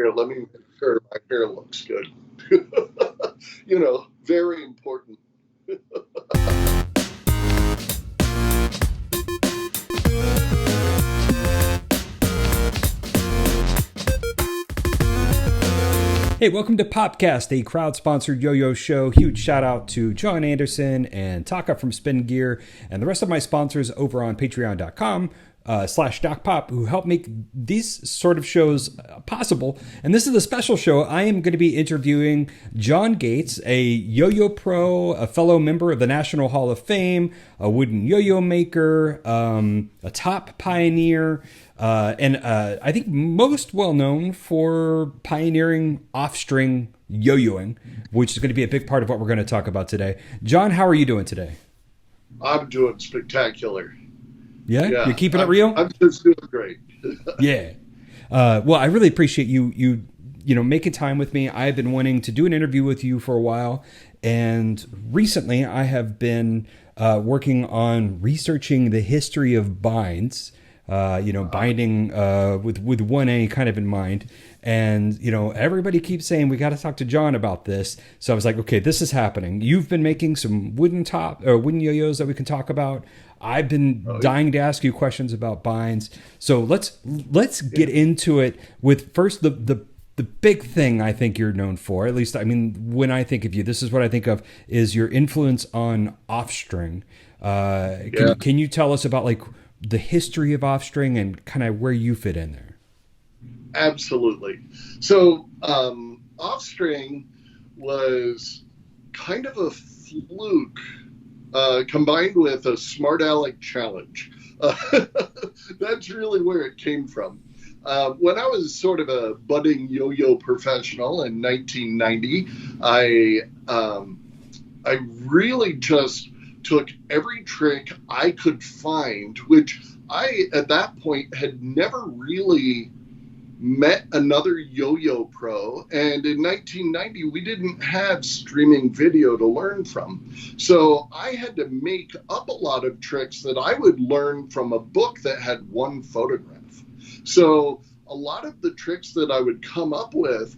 Here, let me make sure my hair looks good. Very important. Hey, welcome to PopCast, a crowd-sponsored yo-yo show. Huge shout out to John Anderson and Taka from Spin Gear and the rest of my sponsors over on patreon.com /DocPop who help make these sort of shows possible. And this is a special show. I am going to be interviewing John Gates, a yo-yo pro, a fellow member of the National Hall of Fame, a wooden yo-yo maker, a top pioneer, and I think most well known for pioneering off-string yo-yoing, which is going to be a big part of what we're going to talk about today. John, how are you doing today? I'm doing spectacular. Yeah? You're keeping it real? I'm just doing great. Yeah. Well, I really appreciate you making time with me. I've been wanting to do an interview with you for a while, and recently I have been working on researching the history of binds. Binding with 1A kind of in mind. And, everybody keeps saying, we got to talk to John about this. So I was like, okay, this is happening. You've been making some wooden yo-yos that we can talk about. I've been dying to ask you questions about binds. So let's get into it with first the big thing I think you're known for, at least, I mean, when I think of you, this is what I think of, is your influence on off-string. Can you tell us about the history of off-string and kind of where you fit in there? Absolutely. So off-string was kind of a fluke combined with a smart aleck challenge. That's really where it came from. When I was sort of a budding yo-yo professional in 1990, I really just took every trick I could find, which I, at that point, had never really met another yo-yo pro. And in 1990, we didn't have streaming video to learn from. So I had to make up a lot of tricks that I would learn from a book that had one photograph. So a lot of the tricks that I would come up with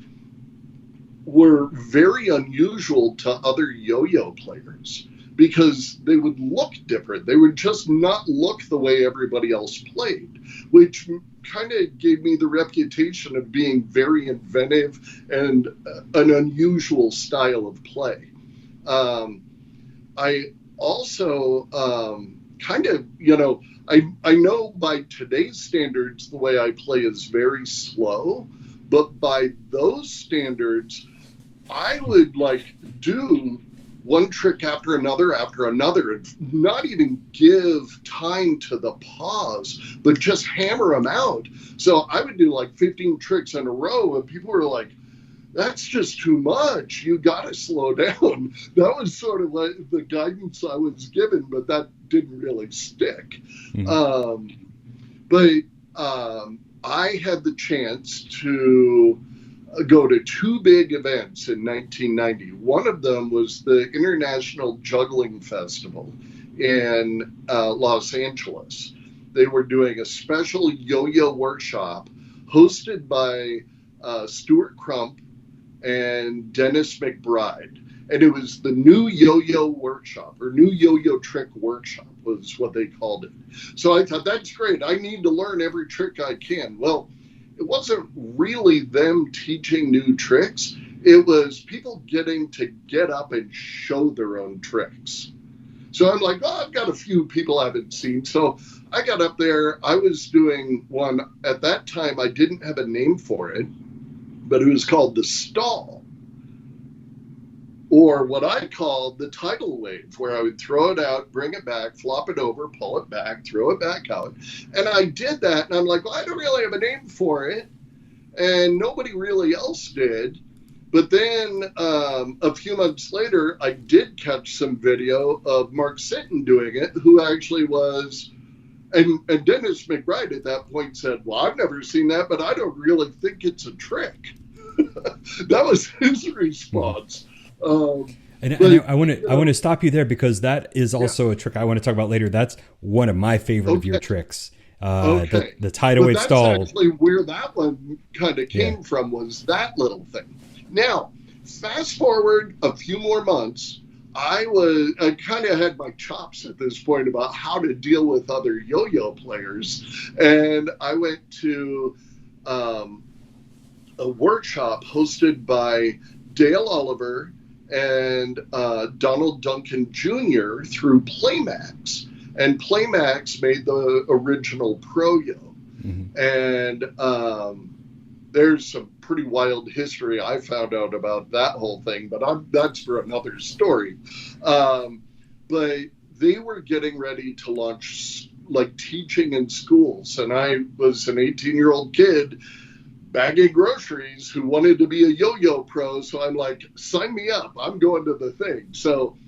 were very unusual to other yo-yo players, because they would look different. They would just not look the way everybody else played, which kind of gave me the reputation of being very inventive and an unusual style of play. I also I know by today's standards, the way I play is very slow, but by those standards, I would do one trick after another, and not even give time to the pause, but just hammer them out. So I would do 15 tricks in a row, and people were like, that's just too much. You got to slow down. That was sort of the guidance I was given, but that didn't really stick. I had the chance to go to two big events in 1990. One of them was the International Juggling Festival in Los Angeles. They were doing a special yo-yo workshop hosted by Stuart Crump and Dennis McBride. And it was the new yo-yo workshop, or new yo-yo trick workshop was what they called it. So I thought, that's great. I need to learn every trick I can. Well, it wasn't really them teaching new tricks. It was people getting to get up and show their own tricks. So I'm like, I've got a few people I haven't seen. So I got up there. I was doing one. At that time, I didn't have a name for it, but it was called the stall, or what I called the tidal wave, where I would throw it out, bring it back, flop it over, pull it back, throw it back out. And I did that, and I'm like, I don't really have a name for it, and nobody really else did. But then a few months later, I did catch some video of Mark Sinton doing it, who actually was, and Dennis McBride at that point said, well, I've never seen that, but I don't really think it's a trick. That was his response. I want to stop you there, because that is also a trick I want to talk about later. That's one of my favorite of your tricks. Okay. The tidal But wave that's stall. actually where that one kind of Yeah. came from, was that little thing. Now, fast forward a few more months, I kind of had my chops at this point about how to deal with other yo-yo players. And I went to um, a workshop hosted by Dale Oliver and Donald Duncan Jr. through Playmax. And Playmax made the original Pro-Yo. Mm-hmm. And there's some pretty wild history I found out about that whole thing, but that's for another story. But they were getting ready to launch like teaching in schools, and I was an 18-year-old kid bagging groceries who wanted to be a yo-yo pro. So I'm like, sign me up. I'm going to the thing. So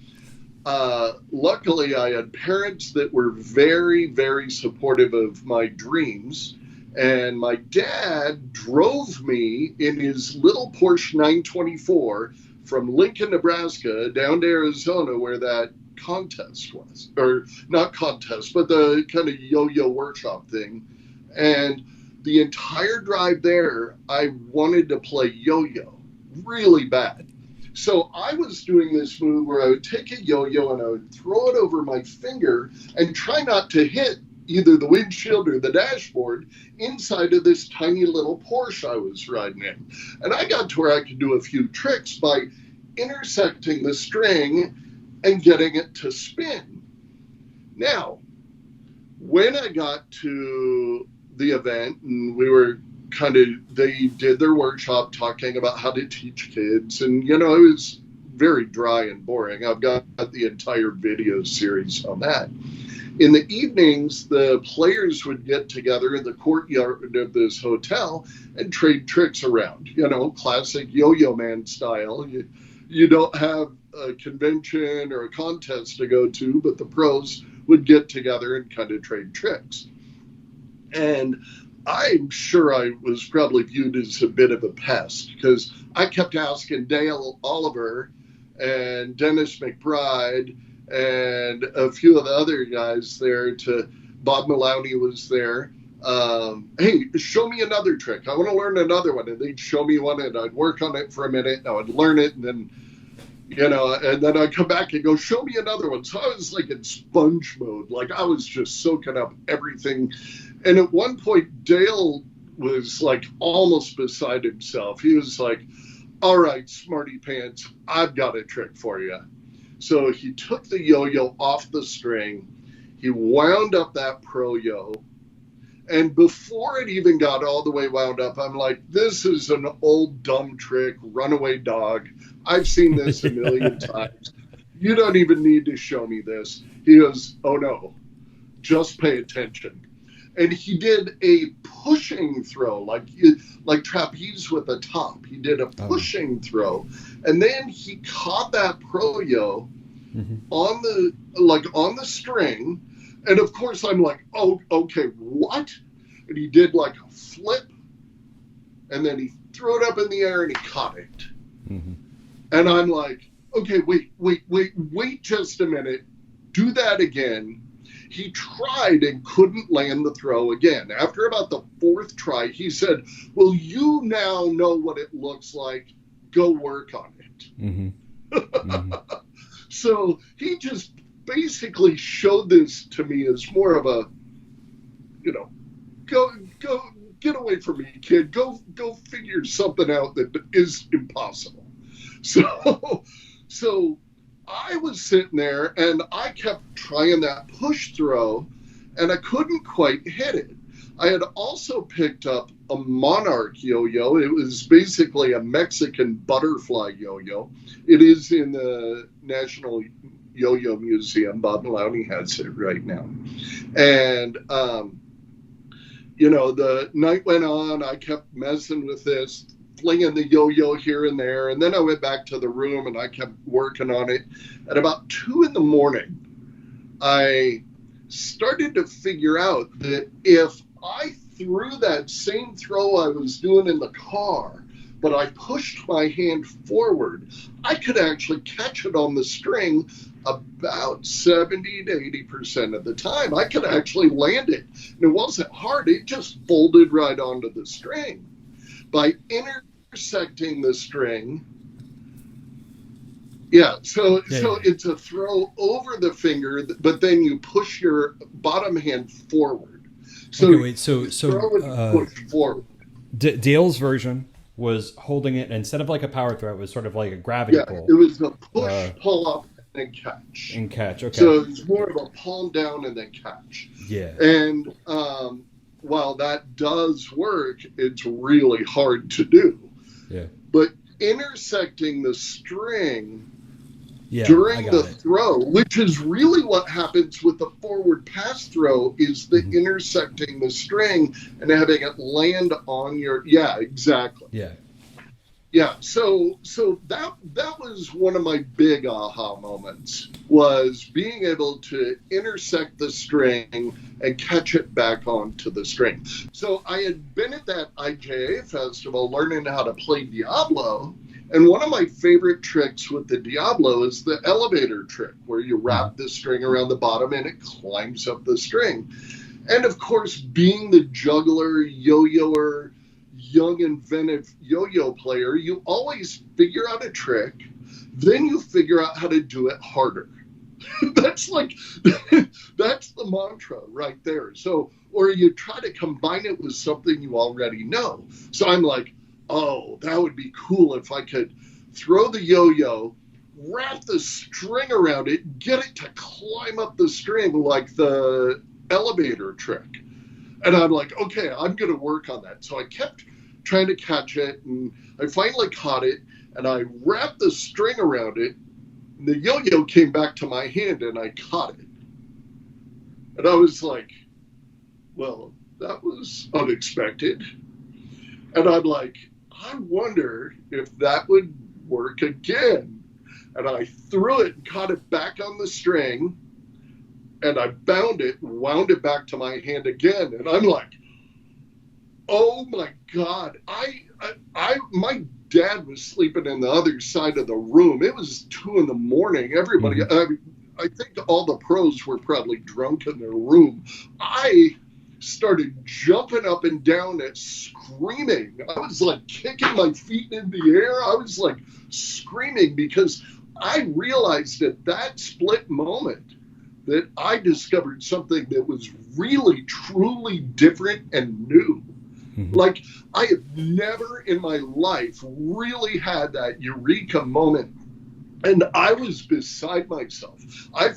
luckily, I had parents that were very, very supportive of my dreams. And my dad drove me in his little Porsche 924 from Lincoln, Nebraska, down to Arizona, where that contest was. Or not contest, but the kind of yo-yo workshop thing. And the entire drive there, I wanted to play yo-yo really bad. So I was doing this move where I would take a yo-yo and I would throw it over my finger and try not to hit either the windshield or the dashboard inside of this tiny little Porsche I was riding in. And I got to where I could do a few tricks by intersecting the string and getting it to spin. Now, when I got to the event and they did their workshop talking about how to teach kids, and it was very dry and boring. I've got the entire video series on that. In the evenings, the players would get together in the courtyard of this hotel and trade tricks around, classic yo-yo man style. You don't have a convention or a contest to go to, but the pros would get together and kind of trade tricks. And I'm sure I was probably viewed as a bit of a pest because I kept asking Dale Oliver and Dennis McBride and a few of the other guys there Bob Maloney was there. Hey, show me another trick. I want to learn another one. And they'd show me one and I'd work on it for a minute and I would learn it. And then, and then I'd come back and go, show me another one. So I was like in sponge mode. Like I was just soaking up everything. And at one point, Dale was like almost beside himself. He was like, all right, smarty pants, I've got a trick for you. So he took the yo-yo off the string. He wound up that Pro-Yo. And before it even got all the way wound up, I'm like, this is an old dumb trick, runaway dog. I've seen this a million times. You don't even need to show me this. He goes, oh no, just pay attention. And he did a pushing throw, like trapeze with a top. He did a pushing throw, and then he caught that Pro-Yo on the string. And of course, I'm like, oh, okay, what? And he did like a flip, and then he threw it up in the air and he caught it. Mm-hmm. And I'm like, okay, wait just a minute. Do that again. He tried and couldn't land the throw again. After about the fourth try, he said, well, you now know what it looks like. Go work on it. Mm-hmm. Mm-hmm. So he just basically showed this to me as more of a, go get away from me, kid. Go figure something out that is impossible. So I was sitting there and I kept trying that push throw and I couldn't quite hit it. I had also picked up a Monarch yo-yo. It was basically a Mexican butterfly yo-yo. It is in the National Yo-Yo Museum. Bob Maloney has it right now. And, the night went on. I kept messing with this, flinging the yo-yo here and there. And then I went back to the room and I kept working on it. At about 2 a.m, I started to figure out that if I threw that same throw I was doing in the car, but I pushed my hand forward, I could actually catch it on the string about 70 to 80% of the time, I could actually land it. And it wasn't hard. It just folded right onto the string. By intersecting the string, so it's a throw over the finger, but then you push your bottom hand forward. So okay, wait, so push forward. Dale's version was holding it, instead of like a power throw, it was sort of like a gravity pull. It was a push, pull up, and catch. And catch, okay. So it's more of a palm down and then catch. Yeah. And while that does work, it's really hard to do. Yeah. But intersecting the string during the throw, which is really what happens with the forward pass throw, is the intersecting the string and having it land on your, exactly. Yeah, so that was one of my big aha moments, was being able to intersect the string and catch it back onto the string. So I had been at that IJA festival learning how to play Diablo, and one of my favorite tricks with the Diablo is the elevator trick, where you wrap the string around the bottom and it climbs up the string. And of course, being the juggler, yo-yoer, young inventive yo-yo player, you always figure out a trick, then you figure out how to do it harder. That's the mantra right there. So, or you try to combine it with something you already know. So I'm like, oh, that would be cool if I could throw the yo-yo, wrap the string around it, get it to climb up the string like the elevator trick. And I'm like, okay, I'm going to work on that. So I kept trying to catch it, and I finally caught it, and I wrapped the string around it, and the yo-yo came back to my hand, and I caught it. And I was like, well, that was unexpected. And I'm like, I wonder if that would work again. And I threw it and caught it back on the string, and I bound it and wound it back to my hand again. And I'm like, oh my God, my dad was sleeping in the other side of the room. It was 2 a.m. Everybody, I think all the pros were probably drunk in their room. I started jumping up and down and screaming. I was like kicking my feet in the air. I was like screaming because I realized at that split moment that I discovered something that was really, truly different and new. Like, I have never in my life really had that eureka moment. And I was beside myself. I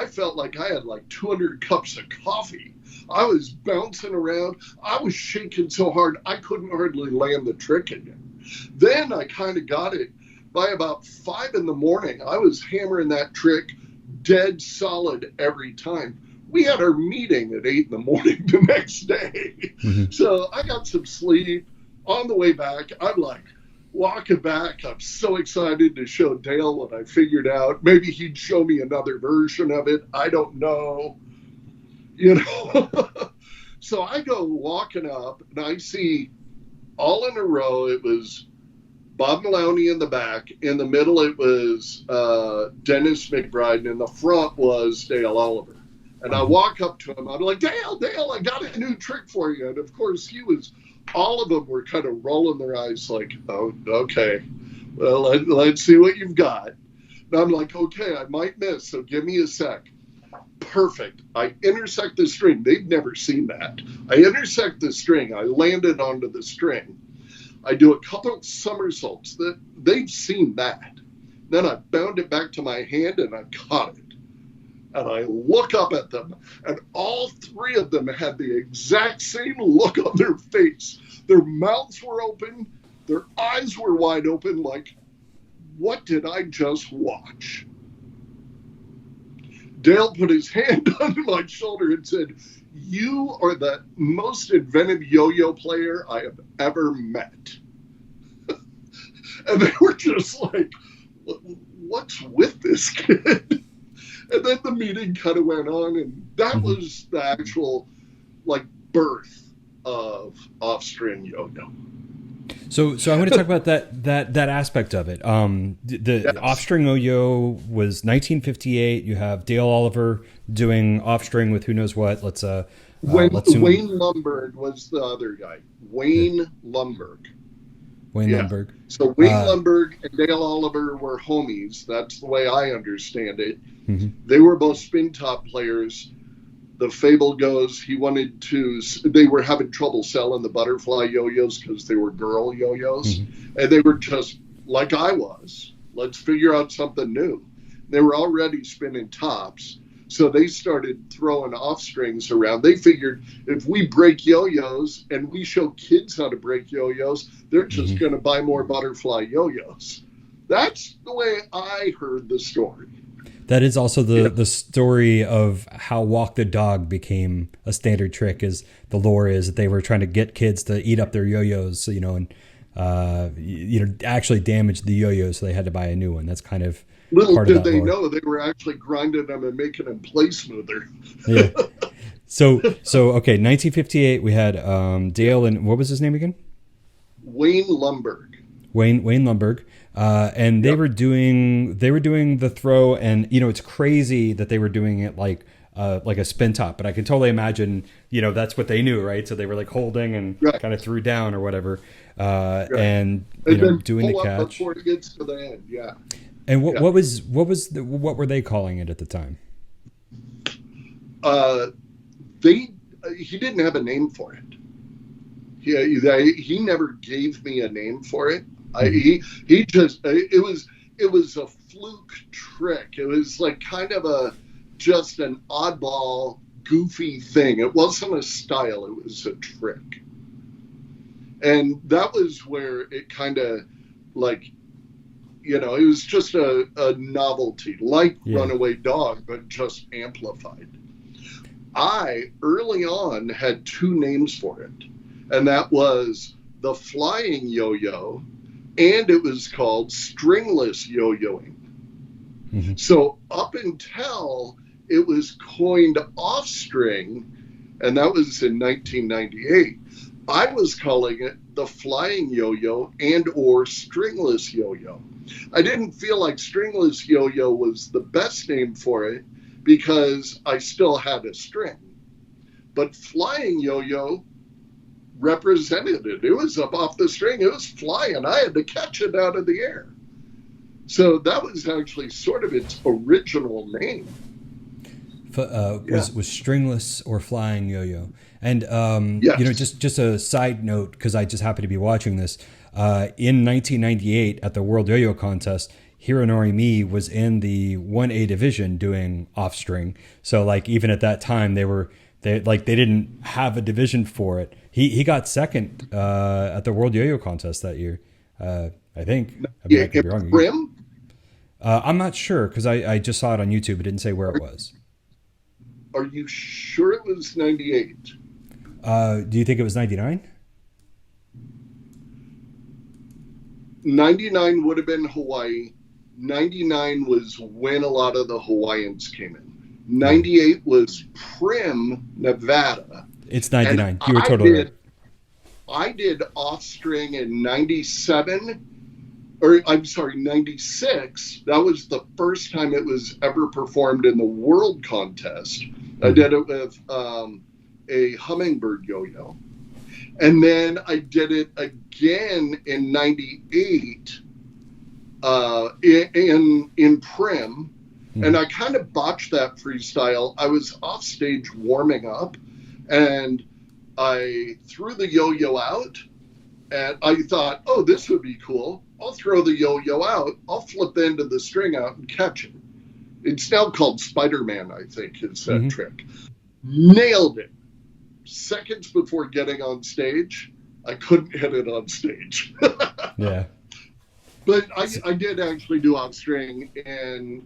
felt like I had like 200 cups of coffee. I was bouncing around. I was shaking so hard I couldn't hardly land the trick again. Then I kind of got it. By about 5 a.m, I was hammering that trick dead solid every time. We had our meeting at 8 a.m. the next day. So I got some sleep. On the way back, I'm like walking back. I'm so excited to show Dale what I figured out. Maybe he'd show me another version of it. I don't know. So I go walking up, and I see all in a row, it was Bob Maloney in the back. In the middle, it was Dennis McBride. And in the front was Dale Oliver. And I walk up to him. I'm like, Dale, I got a new trick for you. And, of course, all of them were kind of rolling their eyes like, oh, okay. Well, let's see what you've got. And I'm like, okay, I might miss, so give me a sec. Perfect. I intersect the string. They've never seen that. I intersect the string. I landed onto the string. I do a couple of somersaults. They've seen that. Then I bound it back to my hand, and I caught it. And I look up at them, and all 3 of them had the exact same look on their face. Their mouths were open. Their eyes were wide open, like, what did I just watch? Dale put his hand on my shoulder and said, you are the most inventive yo-yo player I have ever met. And they were just like, what's with this kid? And then the meeting kind of went on, and that was the actual, birth of off-string yo-yo. So I want to talk about that aspect of it. The Yes. off-string yo-yo was 1958. You have Dale Oliver doing off-string with who knows what. Let's zoom. Wayne Lumberg was the other guy. Yeah, Wayne Lumberg. Wayne Yeah. Lundberg. So Wayne Uh, Lumberg and Dale Oliver were homies. That's the way I understand it. mhm, They were both spin top players. The fable goes they were having trouble selling the butterfly yo-yos because they were girl yo-yos. mhm. And they were just like I was. Let's figure out something new. They were already spinning tops. So they started throwing off strings around. They figured if we break yo-yos and we show kids how to break yo-yos, they're just going to buy more butterfly yo-yos. That's the way I heard the story. That is also the story of how Walk the Dog became a standard trick. Is the lore is that they were trying to get kids to eat up their yo-yos, and actually damage the yo-yos, so they had to buy a new one. That's kind of Little part of did that they lore. know they were actually grinding them and making them play smoother. Yeah. So okay, 1958 we had Dale and what was his name again? Wayne Lumberg. Wayne Lundberg. And they Yep. were doing the throw, and it's crazy that they were doing it like a spin top, but I can totally imagine that's what they knew, right? So they were like holding and Right. kind of threw down or whatever, Right. and And then doing the pull up catch. before it gets to the end. Yeah. And Yeah. what were they calling it at the time? Uh, he didn't have a name for it. He never gave me a name for it. He just it was a fluke trick. It was like kind of just an oddball, goofy thing. It wasn't a style. It was a trick, and that was where it kind of like it was just a novelty, like Yeah. Runaway Dog, but just amplified. I early on had two names for it, and that was the flying yo-yo, and it was called stringless yo-yoing. Mm-hmm. So up until it was coined off string, and that was in 1998, I was calling it the flying yo-yo and or stringless yo-yo. I didn't feel like stringless yo-yo was the best name for it because I still had a string. But flying yo-yo represented it. It was up off the string. It was flying. I had to catch it out of the air. So that was actually sort of its original name. Was stringless or flying yo-yo. And Yes. just a side note, because I just happened to be watching this in 1998 at the World Yo-Yo Contest. Hironori Mi was in the 1A division doing off string. So like even at that time they didn't have a division for it. He got second at the World Yo-Yo Contest that year. I think. I mean, I could be wrong. Prim? I'm not sure because I just saw it on YouTube. It didn't say where it was. Are you sure it was 98? Do you think it was 99? 99 would have been Hawaii. 99 was when a lot of the Hawaiians came in. 98 was Prim, Nevada. It's 99. And You were totally right. I did off string in 97, or I'm sorry, 96. That was the first time it was ever performed in the world contest. I did it with a hummingbird yo-yo. And then I did it again in 98 in Prim. And I kind of botched that freestyle. I was off stage warming up, and I threw the yo-yo out, and I thought, oh, this would be cool. I'll throw the yo-yo out. I'll flip the end of the string out and catch it. It's now called Spider-Man, I think, is that trick. Nailed it. Seconds before getting on stage, I couldn't hit it on stage. Yeah. But I did actually do off string in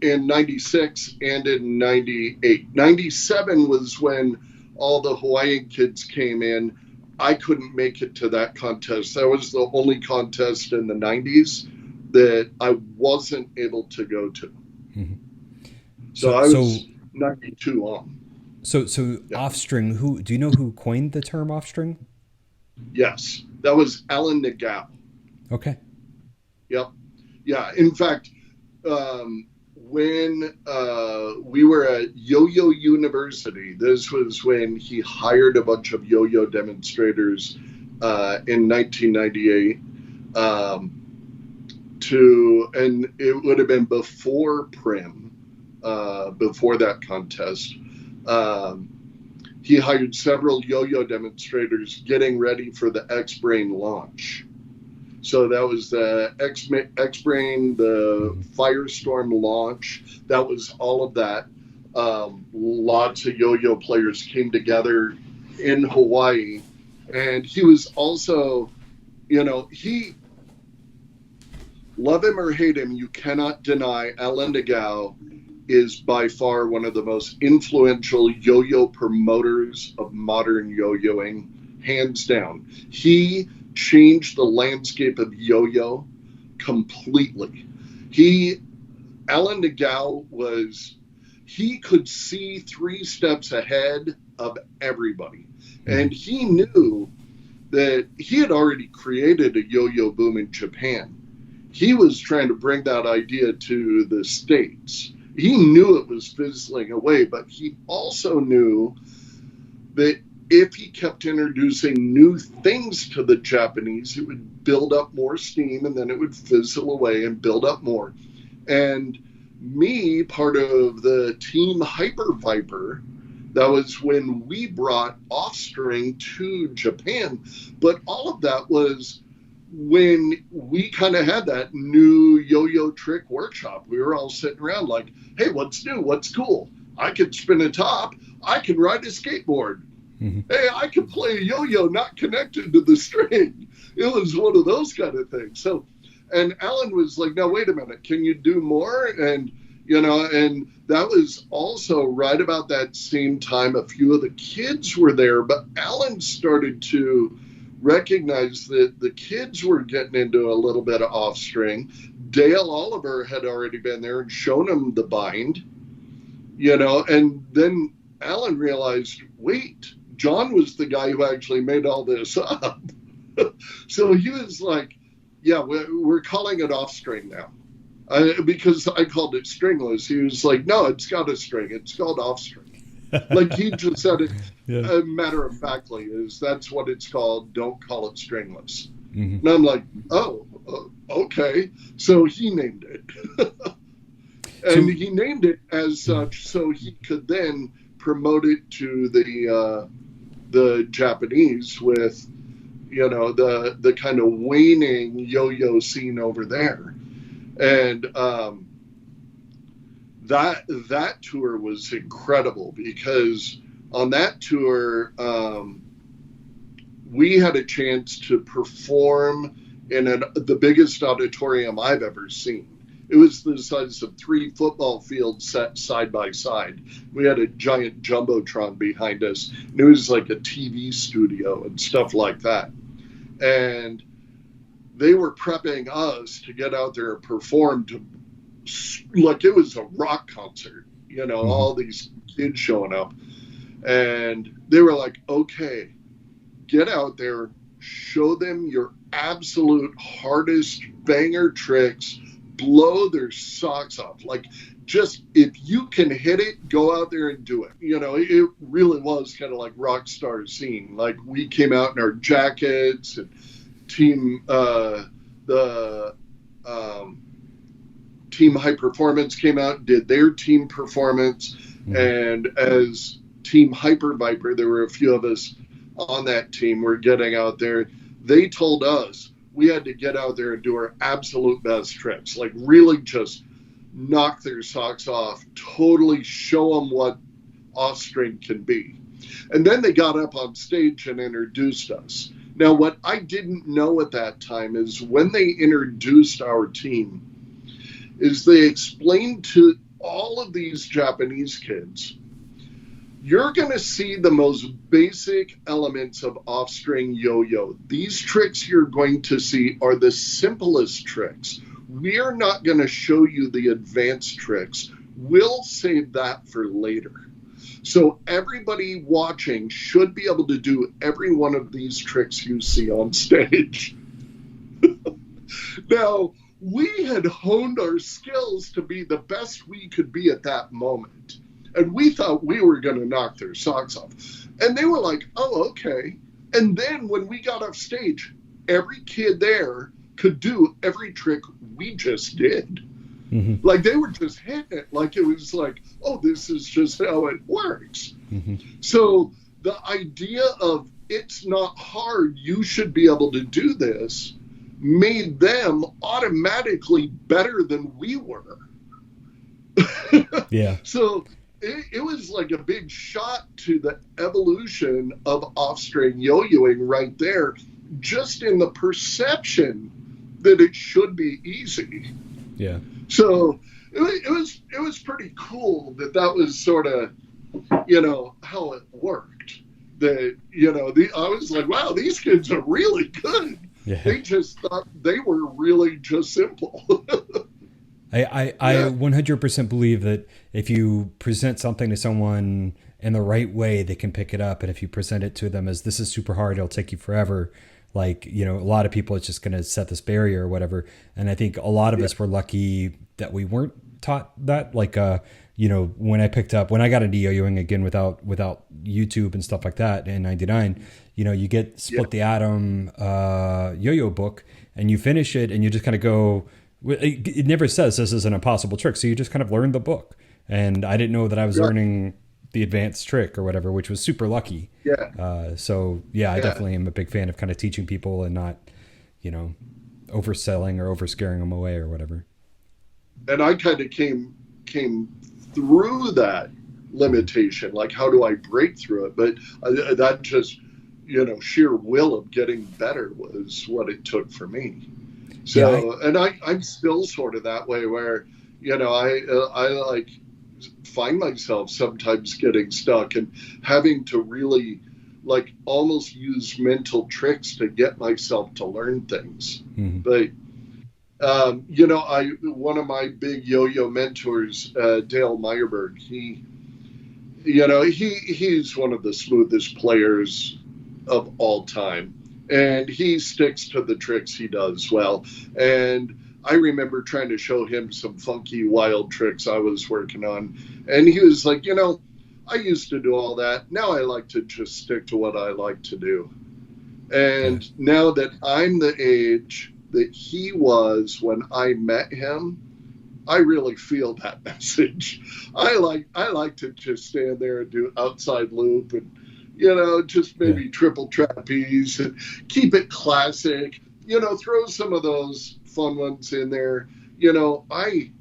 96 and in 98. 97 was when all the Hawaiian kids came in. I couldn't make it to that contest. That was the only contest in the 90s that I wasn't able to go to. Mm-hmm. So I was 92 on. So yeah. Off string. Do you know who coined the term off string? Yes, That was Alan Nagao. Okay. Yep. Yeah. In fact, when we were at Yo-Yo University, this was when he hired a bunch of yo-yo demonstrators in 1998 and it would have been before Prim, before that contest. He hired several yo-yo demonstrators getting ready for the X-Brain launch. So that was the X-Brain, the Firestorm launch. That was all of that. Lots of yo-yo players came together in Hawaii. And he was also, he, love him or hate him, you cannot deny Alan Nagao is by far one of the most influential yo-yo promoters of modern yo-yoing, hands down. He changed the landscape of yo-yo completely. Alan Nagao he could see 3 steps ahead of everybody. And he knew that he had already created a yo-yo boom in Japan. He was trying to bring that idea to the States. He knew it was fizzling away, but he also knew that if he kept introducing new things to the Japanese, it would build up more steam and then it would fizzle away and build up more. And me, part of the Team Hyper Viper, that was when we brought Offstring to Japan. But all of that was when we kind of had that new yo-yo trick workshop. We were all sitting around like, hey, what's new? What's cool? I can spin a top. I can ride a skateboard. Hey, I can play a yo-yo not connected to the string. It was one of those kind of things. So, and Alan was like, no, wait a minute. Can you do more? And, and that was also right about that same time. A few of the kids were there, but Alan started to recognize that the kids were getting into a little bit of off-string. Dale Oliver had already been there and shown him the bind, and then Alan realized, wait, John was the guy who actually made all this up. So he was like, yeah, we're calling it off-string now. Because I called it stringless. He was like, no, it's got a string. It's called off-string. Like he just said it matter of factly, that's what it's called. Don't call it stringless. And I'm like, oh, okay. So he named it. And he named it as such so he could then promote it to the Japanese with, the kind of waning yo-yo scene over there. And that tour was incredible because on that tour, we had a chance to perform in the biggest auditorium I've ever seen. It was the size of 3 football fields set side by side. We had a giant jumbotron behind us, and it was like a TV studio and stuff like that. And they were prepping us to get out there and perform like it was a rock concert, all these kids showing up. And they were like, okay, get out there, show them your absolute hardest banger tricks, blow their socks off. Like, just if you can hit it, go out there and do it. It really was kind of like rock star scene. Like, we came out in our jackets, and Team High Performance came out, did their team performance. And as Team Hyper Viper, there were a few of us on that team, were getting out there. They told us we had to get out there and do our absolute best tricks, like really just knock their socks off, totally show them what off-string can be. And then they got up on stage and introduced us. Now, what I didn't know at that time is when they introduced our team, is they explained to all of these Japanese kids, you're going to see the most basic elements of off-string yo-yo. These tricks you're going to see are the simplest tricks. We're not going to show you the advanced tricks. We'll save that for later. So everybody watching should be able to do every one of these tricks you see on stage. Now, we had honed our skills to be the best we could be at that moment. And we thought we were going to knock their socks off. And they were like, oh, okay. And then when we got off stage, every kid there could do every trick we just did. Mm-hmm. Like they were just hitting it. Like it was like, oh, this is just how it works. Mm-hmm. So the idea of it's not hard, you should be able to do this, made them automatically better than we were. Yeah. So it was like a big shot to the evolution of off-string yo-yoing right there, just in the perception that it should be easy. Yeah. So it was pretty cool that was sort of, how it worked. That, I was like, wow, these kids are really good. Yeah. They just thought they were really just simple. I 100% believe that if you present something to someone in the right way, they can pick it up. And if you present it to them as this is super hard, it'll take you forever. Like, a lot of people, it's just going to set this barrier or whatever. And I think a lot of us were lucky that we weren't taught that. Like, when I got into yo-yoing again without YouTube and stuff like that in 99, you get Split the Atom yo-yo book and you finish it and you just kind of go, it never says this is an impossible trick. So you just kind of learn the book. And I didn't know that I was learning the advanced trick or whatever, which was super lucky. Yeah. I definitely am a big fan of kind of teaching people and not, overselling or overscaring them away or whatever. And I kind of came through that limitation. Like, how do I break through it? But that just, sheer will of getting better was what it took for me. So, I'm still sort of that way where, I like find myself sometimes getting stuck and having to really like almost use mental tricks to get myself to learn things. Mm-hmm. But, one of my big yo-yo mentors, Dale Meyerberg, he's one of the smoothest players of all time. And he sticks to the tricks he does well. And I remember trying to show him some funky, wild tricks I was working on. And he was like, I used to do all that. Now I like to just stick to what I like to do. And now that I'm the age that he was when I met him, I really feel that message. I like to just stand there and do outside loop and, just maybe triple trapeze and keep it classic, throw some of those fun ones in there. I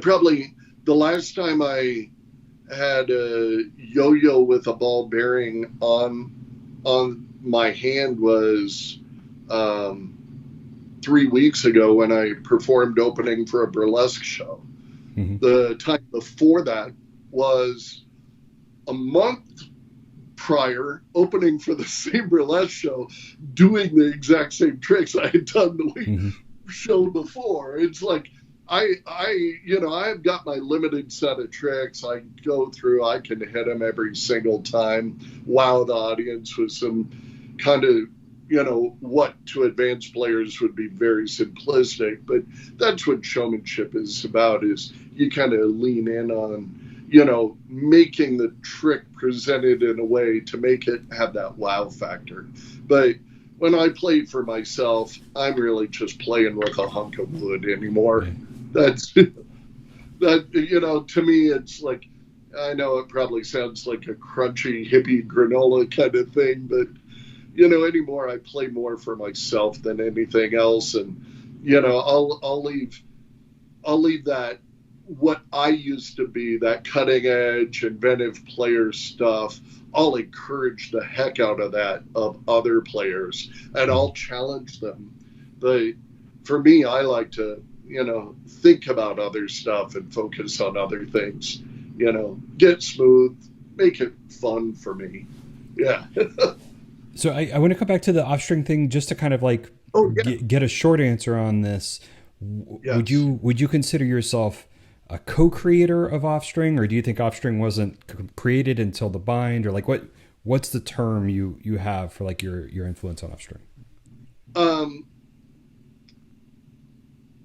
probably, the last time I had a yo-yo with a ball bearing on my hand was 3 weeks ago when I performed opening for a burlesque show. Mm-hmm. The time before that was a month prior, opening for the same burlesque show, doing the exact same tricks I had done the week show before. It's like I've got my limited set of tricks I go through. I can hit them every single time, wow the audience with some kind of, what to advanced players would be very simplistic, but that's what showmanship is about, is you kind of lean in on, making the trick presented in a way to make it have that wow factor. But when I play for myself, I'm really just playing with a hunk of wood anymore. That's that, to me, it's like, I know it probably sounds like a crunchy hippie granola kind of thing, but anymore I play more for myself than anything else. And, I'll leave that, what I used to be, that cutting edge, inventive player stuff, I'll encourage the heck out of that of other players, and I'll challenge them. But for me, I like to, think about other stuff and focus on other things, get smooth, make it fun for me. Yeah. So I want to come back to the off-string thing just to kind of like get a short answer on this. Yes. Would you consider yourself a co-creator of Offstring, or do you think Offstring wasn't created until the bind, or like what's the term you have for like your influence on Offstring?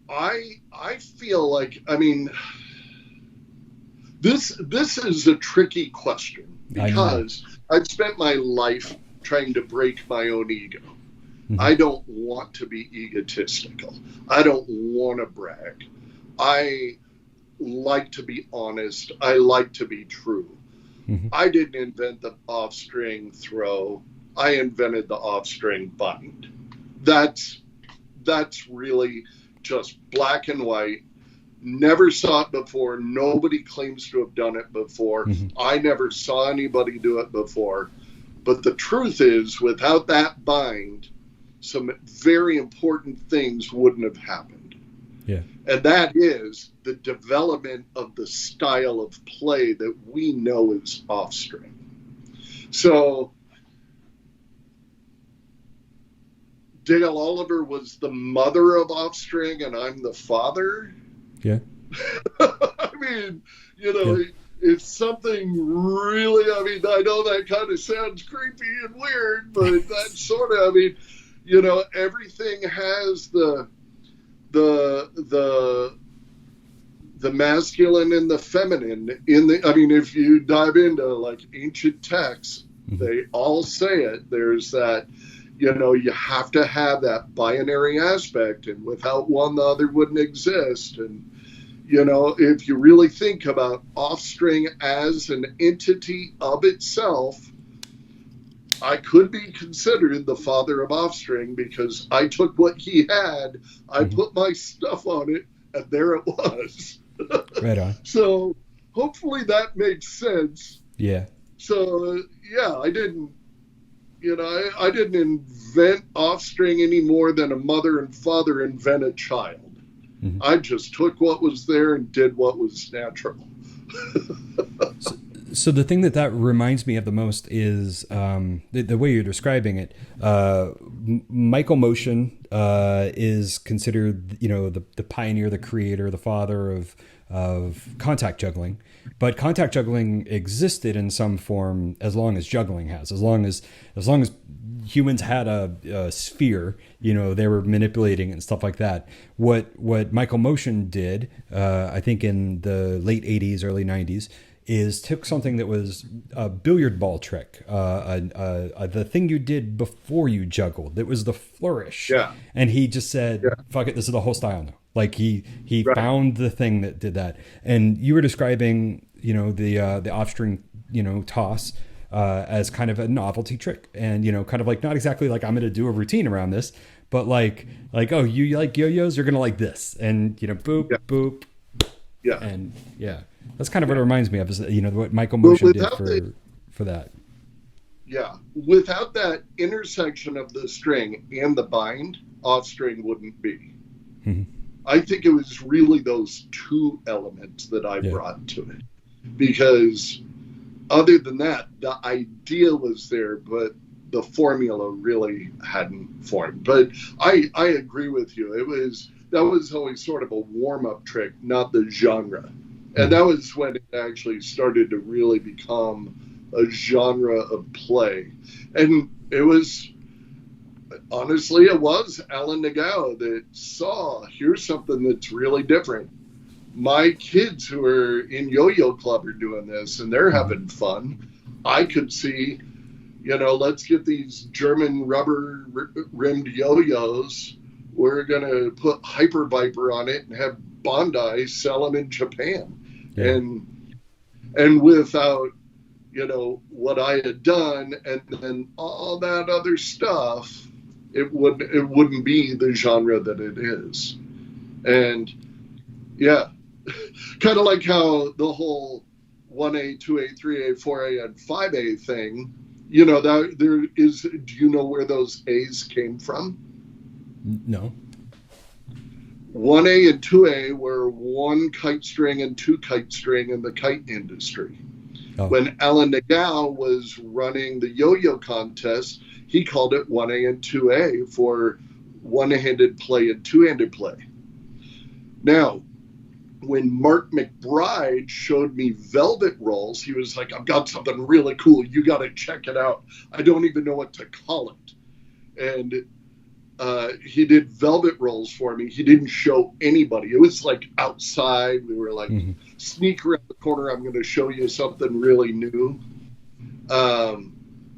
I feel like, I mean, this is a tricky question because I've spent my life trying to break my own ego. Mm-hmm. I don't want to be egotistical. I don't want to brag. I like to be honest. I like to be true. Mm-hmm. I didn't invent the off-string throw. I invented the off-string bind. That's really just black and white. Never saw it before. Nobody claims to have done it before. Mm-hmm. I never saw anybody do it before. But the truth is, without that bind, some very important things wouldn't have happened. Yeah. And that is the development of the style of play that we know is off-string. So Dale Oliver was the mother of off-string, and I'm the father. Yeah. I mean, it's something really, I mean, I know that kind of sounds creepy and weird, but that's sort of, I mean, everything has the masculine and the feminine I mean, if you dive into like ancient texts, mm-hmm. they all say it. There's that, you have to have that binary aspect, and without one, the other wouldn't exist. And, if you really think about off-string as an entity of itself, I could be considered the father of off-string because I took what he had, I mm-hmm. put my stuff on it, and there it was. Right on. So hopefully that makes sense. Yeah. So, yeah, I didn't invent off-string any more than a mother and father invent a child. Mm-hmm. I just took what was there and did what was natural. So the thing that reminds me of the most is the way you're describing it. Michael Motion is considered, the pioneer, the creator, the father of contact juggling. But contact juggling existed in some form as long as juggling has. As long as humans had a sphere, they were manipulating it and stuff like that. What Michael Motion did, I think in the late 80s, early 90s, is took something that was a billiard ball trick, the thing you did before you juggled. It was the flourish. Yeah. And he just said, fuck it, this is the whole style now. Like he right. found the thing that did that. And you were describing, the off-string, toss as kind of a novelty trick. And, kind of like, not exactly like I'm going to do a routine around this, but like, oh, you like yo-yos? You're going to like this. And, boop, boop. Yeah. And yeah, that's kind of what it reminds me of, is, what Michael Motion did for that. Yeah. Without that intersection of the string and the bind, off-string wouldn't be. Mm-hmm. I think it was really those two elements that I brought to it. Because other than that, the idea was there, but the formula really hadn't formed. But I agree with you. That was always sort of a warm-up trick, not the genre. And that was when it actually started to really become a genre of play. And it was, honestly, it was Alan Nagao that saw, here's something that's really different. My kids who are in Yo-Yo Club are doing this, and they're having fun. I could see, let's get these German rubber-rimmed yo-yos. We're going to put Hyper Viper on it and have Bondi sell them in Japan. Yeah. And without, what I had done and then all that other stuff, it wouldn't be the genre that it is. And yeah, kind of like how the whole 1A, 2A, 3A, 4A, and 5A thing, that there is, do you know where those A's came from? No. 1A and 2A were one kite string and two kite string in the kite industry. Oh. When Alan Nagao was running the yo-yo contest, he called it 1A and 2A for one-handed play and two-handed play. Now, when Mark McBride showed me velvet rolls, he was like, I've got something really cool. You got to check it out. I don't even know what to call it. And he did velvet rolls for me. He didn't show anybody. It was like outside. We were like, sneak around the corner. I'm going to show you something really new.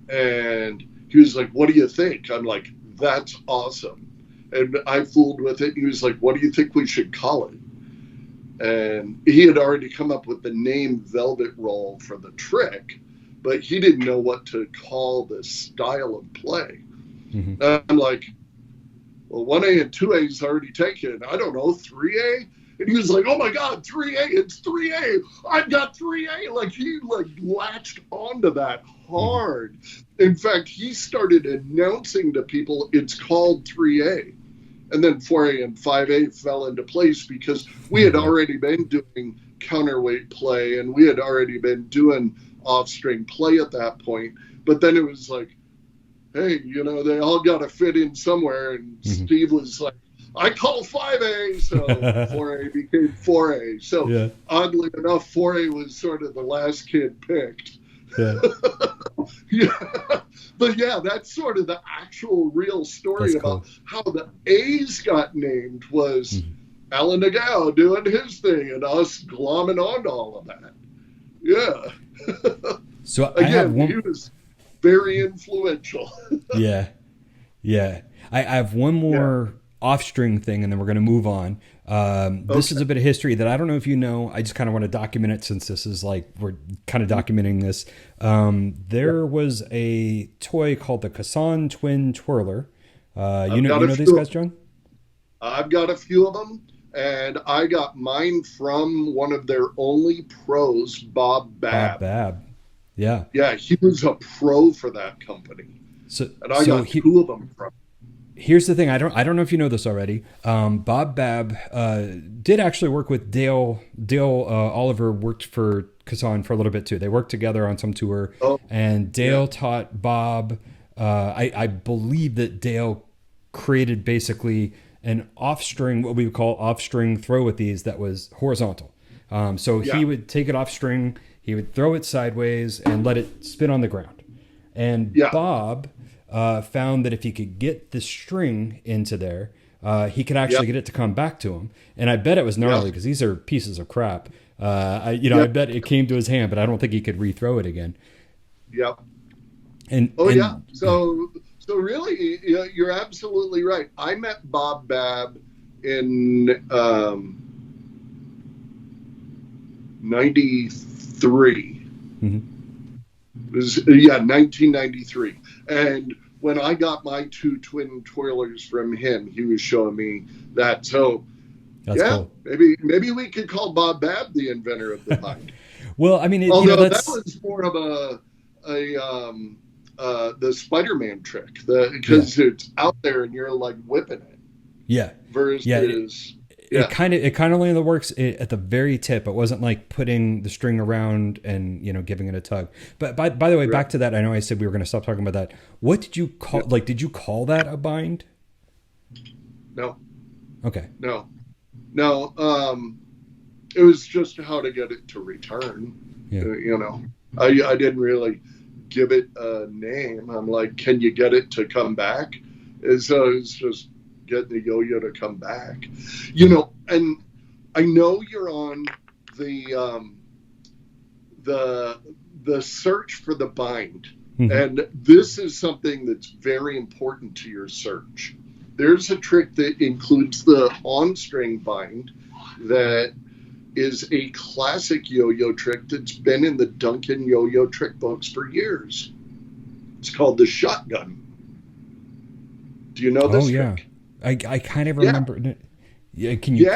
And he was like, what do you think? I'm like, that's awesome. And I fooled with it. He was like, what do you think we should call it? And he had already come up with the name Velvet Roll for the trick, but he didn't know what to call this style of play. I'm like, well, 1A and 2A is already taken. I don't know, 3A? And he was like, oh my God, 3A, it's 3A. I've got 3A. Like he latched onto that hard. In fact, he started announcing to people it's called 3A. And then 4A and 5A fell into place because we had already been doing counterweight play and we had already been doing off-string play at that point. But then it was like, hey, they all got to fit in somewhere. And Steve was like, I call 5A, so 4A became 4A. So oddly enough, 4A was sort of the last kid picked. Yeah. But yeah, that's sort of the actual real story about how the A's got named was Alan Nagao doing his thing and us glomming on to all of that. Yeah. So again, he was very influential. Yeah. I have one more off-string thing, and then we're going to move on. This is a bit of history that I don't know if you know. I just kind of want to document it since this is like we're kind of documenting this. There was a toy called the Kassan Twin Twirler. You know these guys, John? I've got a few of them, and I got mine from one of their only pros, Bob Babb. Bob Babb. Yeah. Yeah, he was a pro for that company. And I got two of them from. Here's the thing. I don't know if you know this already. Bob Babb did actually work with Dale. Oliver worked for Kassan for a little bit too. They worked together on some tour, and Dale taught Bob. I believe that Dale created basically an off-string, what we would call off-string throw with these that was horizontal. He would take it off-string, he would throw it sideways and let it spin on the ground. And Bob found that if he could get the string into there, he could actually get it to come back to him. And I bet it was gnarly because these are pieces of crap. I bet it came to his hand, but I don't think he could rethrow it again. Yep. And So really, you're absolutely right. I met Bob Babb in 93. It was 1993. And when I got my two twin twirlers from him, he was showing me that. So that's cool. maybe we could call Bob Babb the inventor of the bind. Well, I mean, although that was more of the Spider-Man trick, because it's out there and you're like whipping it. Yeah. Versus it kind of only works at the very tip. It wasn't like putting the string around and giving it a tug. But by the way, back to that. I know I said we were going to stop talking about that. What did you call? Like, did you call that a bind? No. Okay. No. It was just how to get it to return. Yeah. I didn't really give it a name. I'm like, can you get it to come back? And so it's just getting the yo-yo to come back, and I know you're on the search for the bind, and this is something that's very important to your search. There's a trick that includes the on-string bind that is a classic yo-yo trick that's been in the Duncan yo-yo trick books for years. It's called the shotgun. Do you know this trick? I kind of remember it. Yeah, can you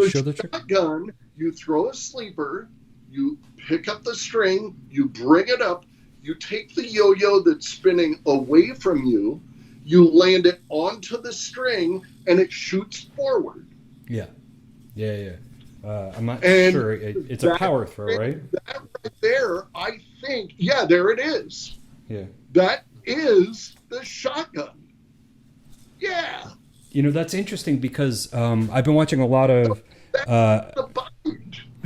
show the trick? Shotgun, you throw a sleeper, you pick up the string, you bring it up, you take the yo-yo that's spinning away from you, you land it onto the string, and it shoots forward. Yeah. I'm not sure. It's a power throw, right? That right there, I think, there it is. Yeah. That is the shotgun. Yeah. That's interesting because I've been watching a lot of... the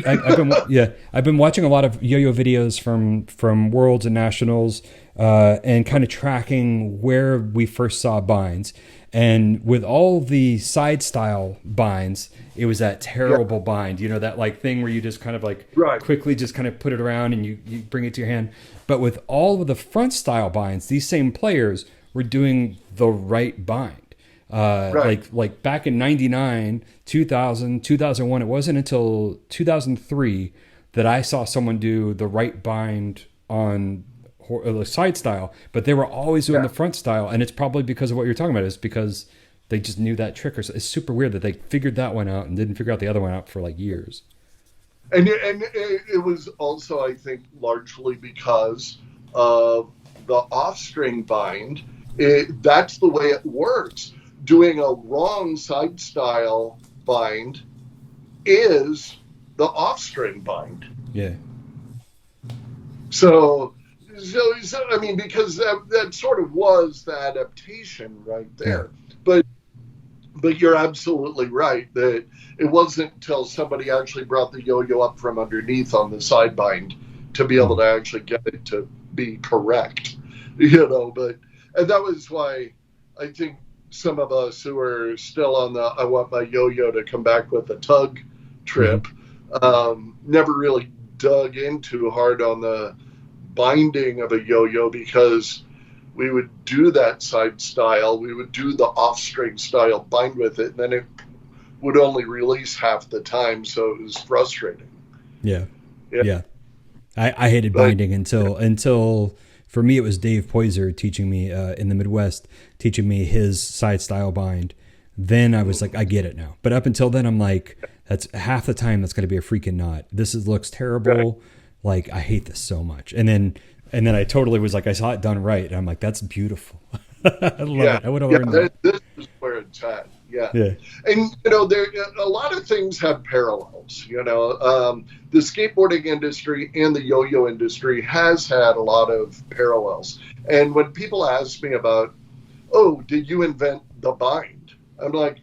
I've been watching a lot of yo-yo videos from Worlds and Nationals, and kind of tracking where we first saw binds. And with all the side style binds, it was that terrible bind, that like thing where you just kind of like Right. quickly just kind of put it around and you bring it to your hand. But with all of the front style binds, these same players were doing the right bind. Right. Like back in 99, 2000, 2001, it wasn't until 2003 that I saw someone do the right bind on the side style, but they were always doing the front style. And it's probably because of what you're talking about, is because they just knew that trick. It's super weird that they figured that one out and didn't figure out the other one out for like years. And it was also, I think, largely because of the off-string bind. That's the way it works. Doing a wrong side style bind is the off-string bind. Yeah. So I mean, because that sort of was the adaptation right there. Yeah. But you're absolutely right that it wasn't until somebody actually brought the yo-yo up from underneath on the side bind to be able to actually get it to be correct, but, and that was why I think some of us who are still on the I want my yo-yo to come back with a tug trip, never really dug in too hard on the binding of a yo-yo, because we would do that side style, we would do the off-string style bind with it, and then it would only release half the time, so it was frustrating. Yeah. I hated binding until for me it was Dave Poyser teaching me in the Midwest, teaching me his side style bind. Then I was like, I get it now. But up until then, I'm like, that's half the time that's going to be a freaking knot. This looks terrible. Like, I hate this so much. And then I totally was like, I saw it done right, and I'm like, that's beautiful. I love it. I would have learned that. This is where it's at. Yeah. And there a lot of things have parallels. The skateboarding industry and the yo-yo industry has had a lot of parallels. And when people ask me about, oh, did you invent the bind? I'm like,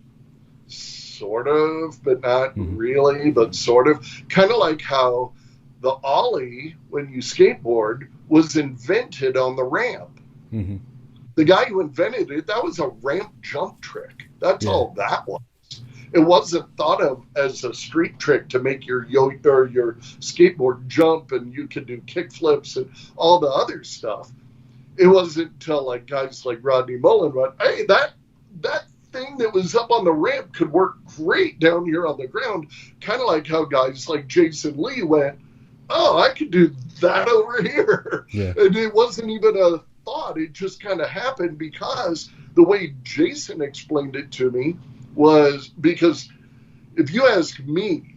sort of, but not really, but sort of. Kind of like how the ollie, when you skateboard, was invented on the ramp. Mm-hmm. The guy who invented it, that was a ramp jump trick. That's all that was. It wasn't thought of as a street trick to make your or your skateboard jump and you could do kick flips and all the other stuff. It wasn't until like guys like Rodney Mullen went, hey, that thing that was up on the ramp could work great down here on the ground. Kind of like how guys like Jason Lee went, oh, I could do that over here. Yeah. And it wasn't even a thought. It just kind of happened because the way Jason explained it to me was, because if you ask me,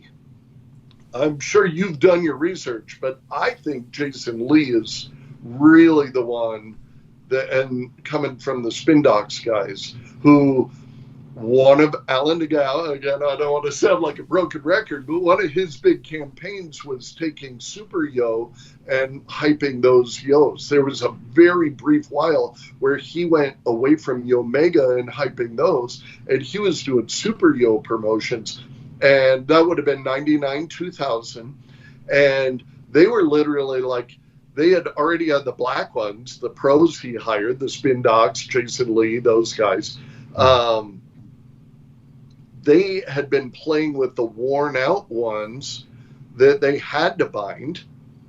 I'm sure you've done your research, but I think Jason Lee is really the one that, and coming from the Spin Docks guys, who one of Alan DeGale, again, I don't want to sound like a broken record, but one of his big campaigns was taking Super Yo and hyping those yos. There was a very brief while where he went away from Yo Mega and hyping those, and he was doing Super Yo promotions, and that would have been 99, 2000, and they were literally like, they had already had the black ones, the pros he hired, the Spin Docks, Jason Lee, those guys. They had been playing with the worn out ones that they had to bind.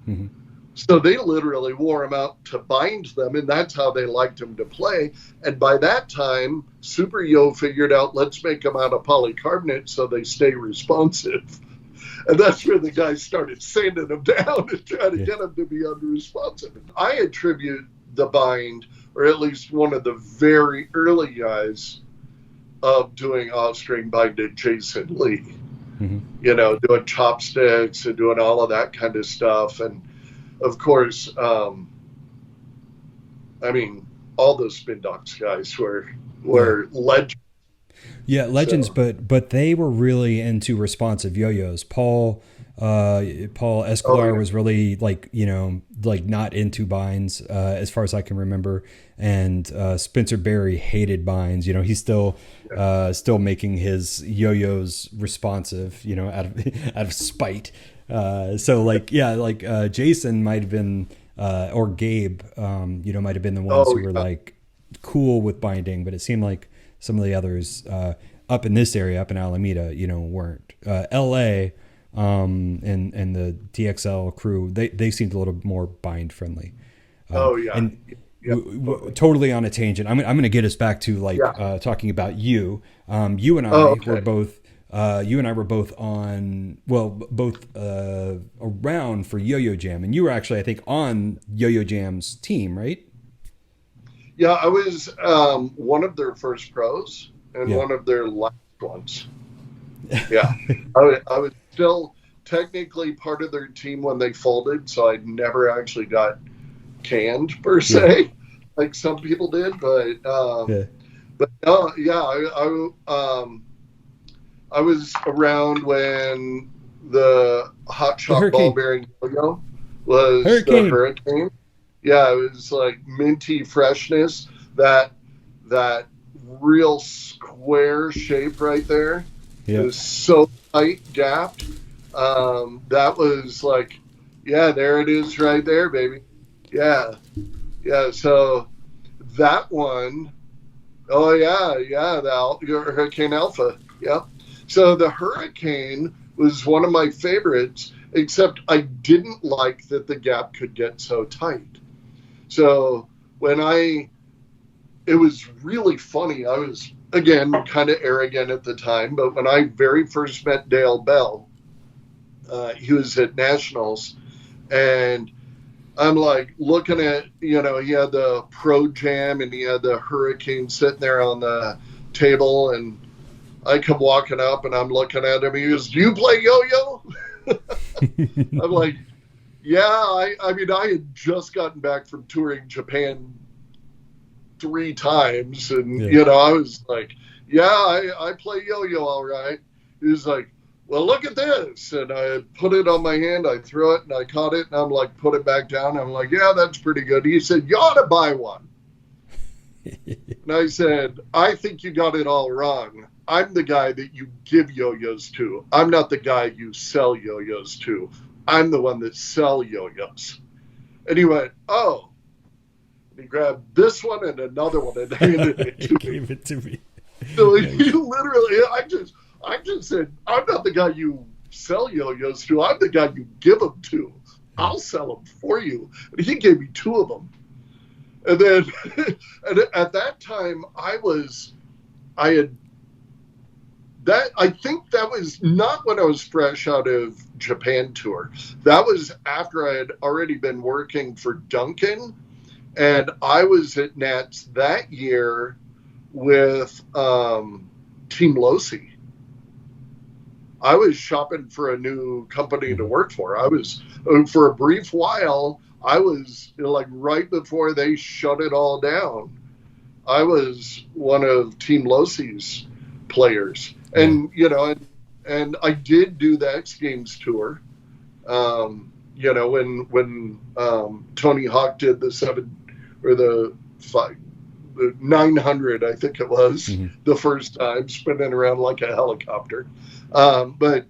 Mm-hmm. So they literally wore them out to bind them, and that's how they liked them to play. And by that time, Super Yo figured out, let's make them out of polycarbonate so they stay responsive. And that's where the guys started sanding them down and trying to get them to be unresponsive. I attribute the bind, or at least one of the very early guys of doing off-string binded, Jason Lee. Mm-hmm. Doing chopsticks and doing all of that kind of stuff. And of course, I mean, all those Spin Docks guys were legends. Yeah, legends, so. but they were really into responsive yo-yos. Paul Escolar was really like not into binds as far as I can remember, and Spencer Berry hated binds. He's still making his yo-yos responsive, out of spite. So like, yeah, like Jason might have been, or Gabe, might have been the ones Oh who were yeah. like cool with binding, but it seemed like some of the others up in this area, up in Alameda, weren't. LA and the DXL crew, they seemed a little more bind friendly. Oh yeah. And Yeah. Totally. totally on a tangent. I'm going to get us back to like Yeah. talking about you. You and Oh I were okay. both. You and I were both on, well, both around for Yo-Yo Jam, and you were actually, I think, on Yo-Yo Jam's team, right? Yeah, I was one of their first pros and Yeah. one of their last ones. Yeah, I was still technically part of their team when they folded, so I never actually got canned per Yeah. se, like some people did. But Yeah. yeah, I was around when the hot The shot ball Hurricane. bearing yo was the Hurricane. Hurricane. Yeah, it was like minty freshness. That real square shape right there. It Yeah. was so tight gapped. That was like, yeah, there it is right there, baby. Yeah, yeah. So that one, oh yeah, yeah, your Hurricane Alpha. Yep. So the Hurricane was one of my favorites, except I didn't like that the gap could get so tight. So when it was really funny. I was, again, kind of arrogant at the time, but when I very first met Dale Bell, he was at Nationals, and I'm like looking at, he had the Pro Jam and he had the Hurricane sitting there on the table, and I come walking up and I'm looking at him. He goes, "Do you play yo-yo?" I'm like, "Yeah." I mean, I had just gotten back from touring Japan 3 times, and Yeah. I was like, "Yeah, I play yo-yo all right." He was like, "Well, look at this," and I put it on my hand. I threw it and I caught it, and I'm like, put it back down. I'm like, "Yeah, that's pretty good." He said, "You ought to buy one." And I said, "I think you got it all wrong. I'm the guy that you give yo-yos to. I'm not the guy you sell yo-yos to. I'm the one that sell yo-yos." And he went, "Oh." And he grabbed this one and another one and handed it He to me. gave it to me. So he Nice. literally, I just said, "I'm not the guy you sell yo-yos to. I'm the guy you give them to. I'll sell them for you." And he gave me 2 of them. And then, and at that time, I had that. I think that was not when I was fresh out of Japan tour. That was after I had already been working for Duncan, and I was at Nats that year with Team Losi. I was shopping for a new company to Mhm. work for. I was, for a brief while, I was, like right before they shut it all down, I was one of Team Losi's players. Yeah. And, and I did do the X Games tour. When Tony Hawk did the 900, I think it was, Hmm. the first time, spinning around like a helicopter. But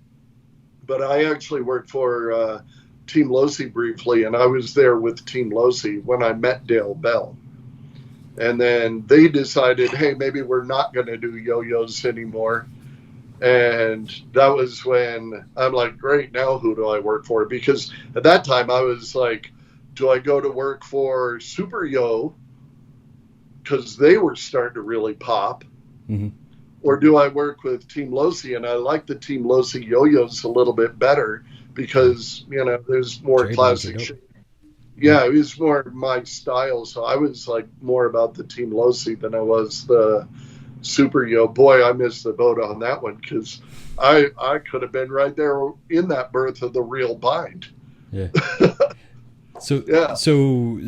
I actually worked for Team Losi briefly, and I was there with Team Losi when I met Dale Bell. And then they decided, hey, maybe we're not going to do yo-yos anymore. And that was when I'm like, great, now who do I work for? Because at that time I was like, do I go to work for Super Yo, because they were starting to really pop, Hmm. or do I work with Team Losi? And I like the Team Losi yo-yos a little bit better because, there's more Trade ones are classic dope. shit. Yeah. Yeah, it was more my style. So I was like more about the Team Losi than I was the Super Yo. Boy, I missed the boat on that one because I could have been right there in that berth of the real bind. Yeah. So Yeah. so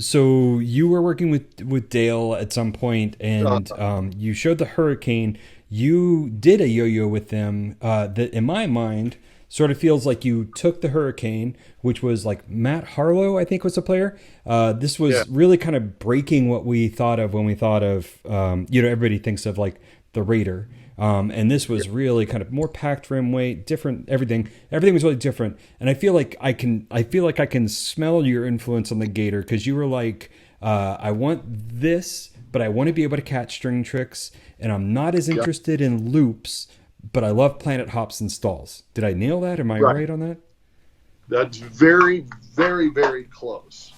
you were working with Dale at some point, Uh, and you showed the Hurricane. You did a yo-yo with them. That in my mind sort of feels like you took the Hurricane, which was like Matt Harlow, I think was the player. This yeah. was really kind of breaking what we thought of when we thought of everybody thinks of like the Raider. And this was really kind of more packed rim weight, different everything. Everything was really different. And I feel like I can smell your influence on the Gator, because you were like, I want this, but I want to be able to catch string tricks, and I'm not as interested in loops, but I love planet hops and stalls. Did I nail that? Am I right on that? That's very, very, very close.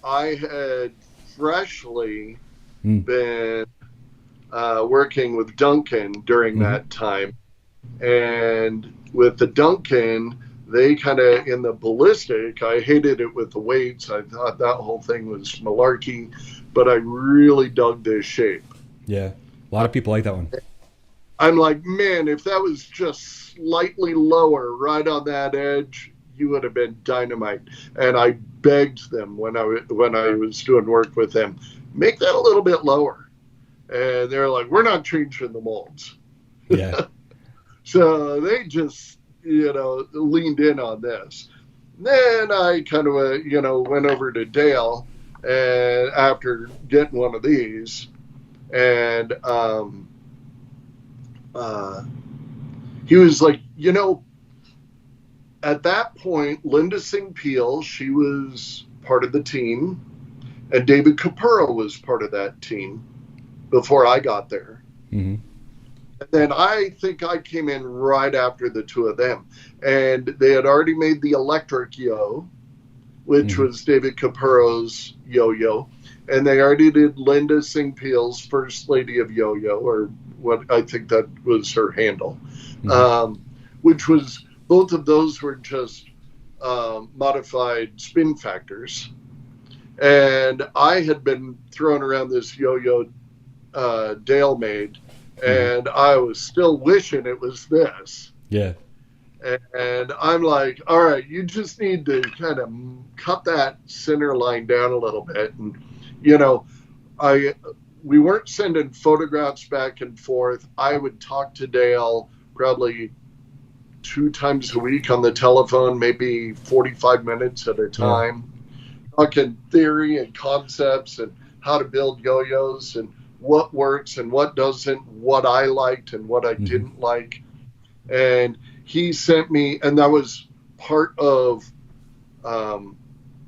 I had freshly been working with Duncan during that time. And with the Duncan, they kind of, in the ballistic, I hated it with the weights. I thought that whole thing was malarkey, but I really dug this shape. Yeah, a lot of people like that one. I'm like, man, if that was just slightly lower, right on that edge, you would have been dynamite. And I begged them when I was doing work with them, make that a little bit lower. And they're like, we're not changing the molds. Yeah. So they just, leaned in on this. Then I kind of, went over to Dale, and after getting one of these, and he was like, at that point, Linda Singh Peel, she was part of the team, and David Capurro was part of that team before I got there. Mm-hmm. And then I think I came in right after the two of them. And they had already made the electric yo, which was David Capurro's yo-yo. And they already did Linda Singh Peel's First Lady of Yo-Yo, or what I think that was her handle, which was, both of those were just modified spin factors. And I had been throwing around this yo-yo Dale made, and I was still wishing it was this. Yeah. And I'm like, all right, you just need to kind of cut that center line down a little bit. And, we weren't sending photographs back and forth. I would talk to Dale probably 2 times a week on the telephone, maybe 45 minutes at a time, talking theory and concepts and how to build yo-yos and what works and what doesn't, what I liked and what I didn't like. And he sent me, and that was part of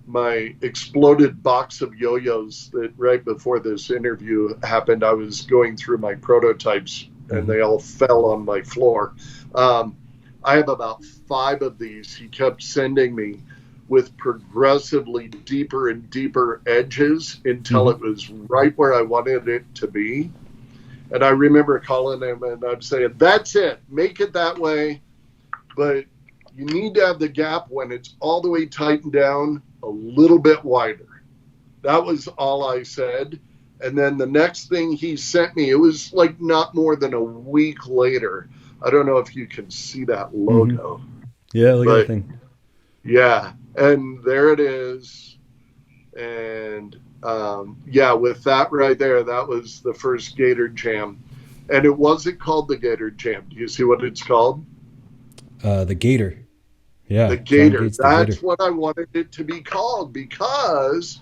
my exploded box of yo-yos that right before this interview happened, I was going through my prototypes and they all fell on my floor. I have about 5 of these he kept sending me, with progressively deeper and deeper edges until it was right where I wanted it to be. And I remember calling him and I'm saying, that's it, make it that way. But you need to have the gap when it's all the way tightened down a little bit wider. That was all I said. And then the next thing he sent me, it was like not more than a week later. I don't know if you can see that logo. Yeah, look at that thing. Yeah, and there it is. And with that right there, that was the first Gator Jam. And it wasn't called the Gator Jam. Do you see what it's called? The Gator. Yeah. The Gator. That's what I wanted it to be called, because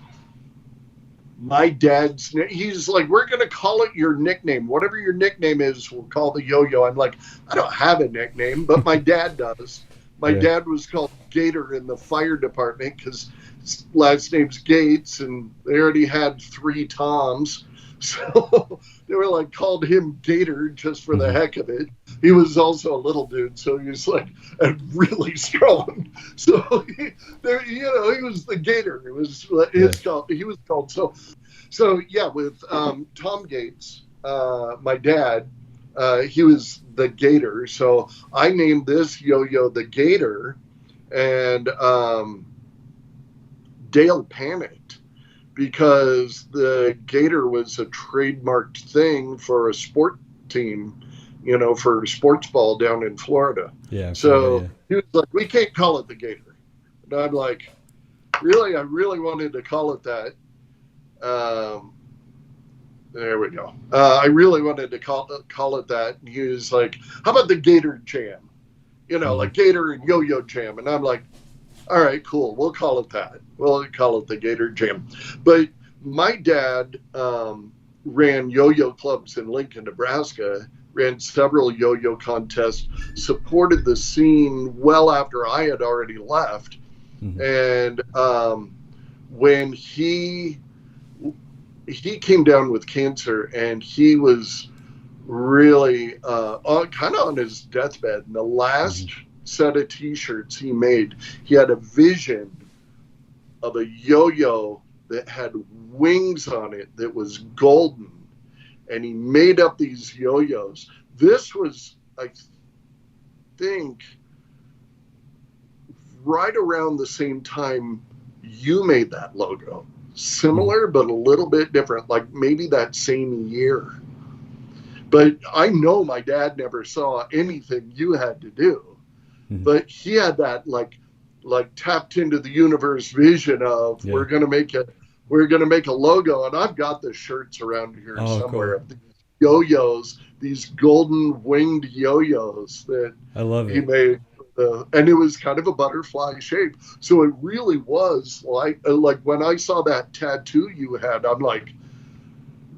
my dad's, he's like, we're going to call it your nickname. Whatever your nickname is, we'll call the yo-yo. I'm like, I don't have a nickname, but my dad does. My dad was called Gator in the fire department because his last name's Gates, and they already had 3 Toms. So they were like, called him Gator just for the heck of it. He was also a little dude, so he was like really strong. So he was the Gator. It was his called. He was called so yeah. With Tom Gates, my dad, he was the Gator. So I named this yo-yo the Gator, and Dale panicked, because the Gator was a trademarked thing for a sport team, for sports ball down in Florida. Yeah. So he was like, we can't call it the Gator. And I'm like, really? I really wanted to call it that. There we go. I really wanted to call it that. And he was like, how about the Gator Jam? Like Gator and Yo-Yo Jam. And I'm like, all right, cool. We'll call it that. We'll call it the Gator Jam. But my dad ran yo-yo clubs in Lincoln, Nebraska. ran several yo-yo contests, supported the scene well after I had already left. Mm-hmm. And when he came down with cancer, and he was really kind of on his deathbed. And the last Mm-hmm. set of T-shirts he made, he had a vision of a yo-yo that had wings on it that was golden, and he made up these yo-yos. This was, I think, right around the same time you made that logo. Similar, but a little bit different, like maybe that same year. But I know my dad never saw anything you had to do, Mm-hmm. but he had that like tapped into the universe vision of Yeah. we're gonna make a logo, and I've got the shirts around here Oh, somewhere cool. of these yo-yos, these golden winged yo-yos that I love he it. made. And it was kind of a butterfly shape, so it really was like when I saw that tattoo you had, I'm like,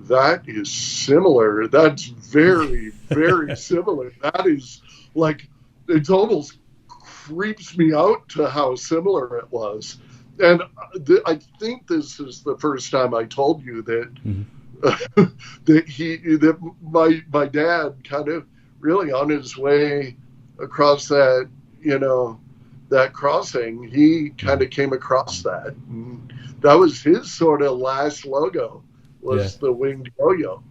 that is similar. That's very, very similar. That is like, it's almost creeps me out to how similar it was. And I think this is the first time I told you that Mm-hmm. that my dad kind of really on his way across that, that crossing, he kind Mm-hmm. of came across that. And that was his sort of last logo, Yeah. was the winged yo-yo.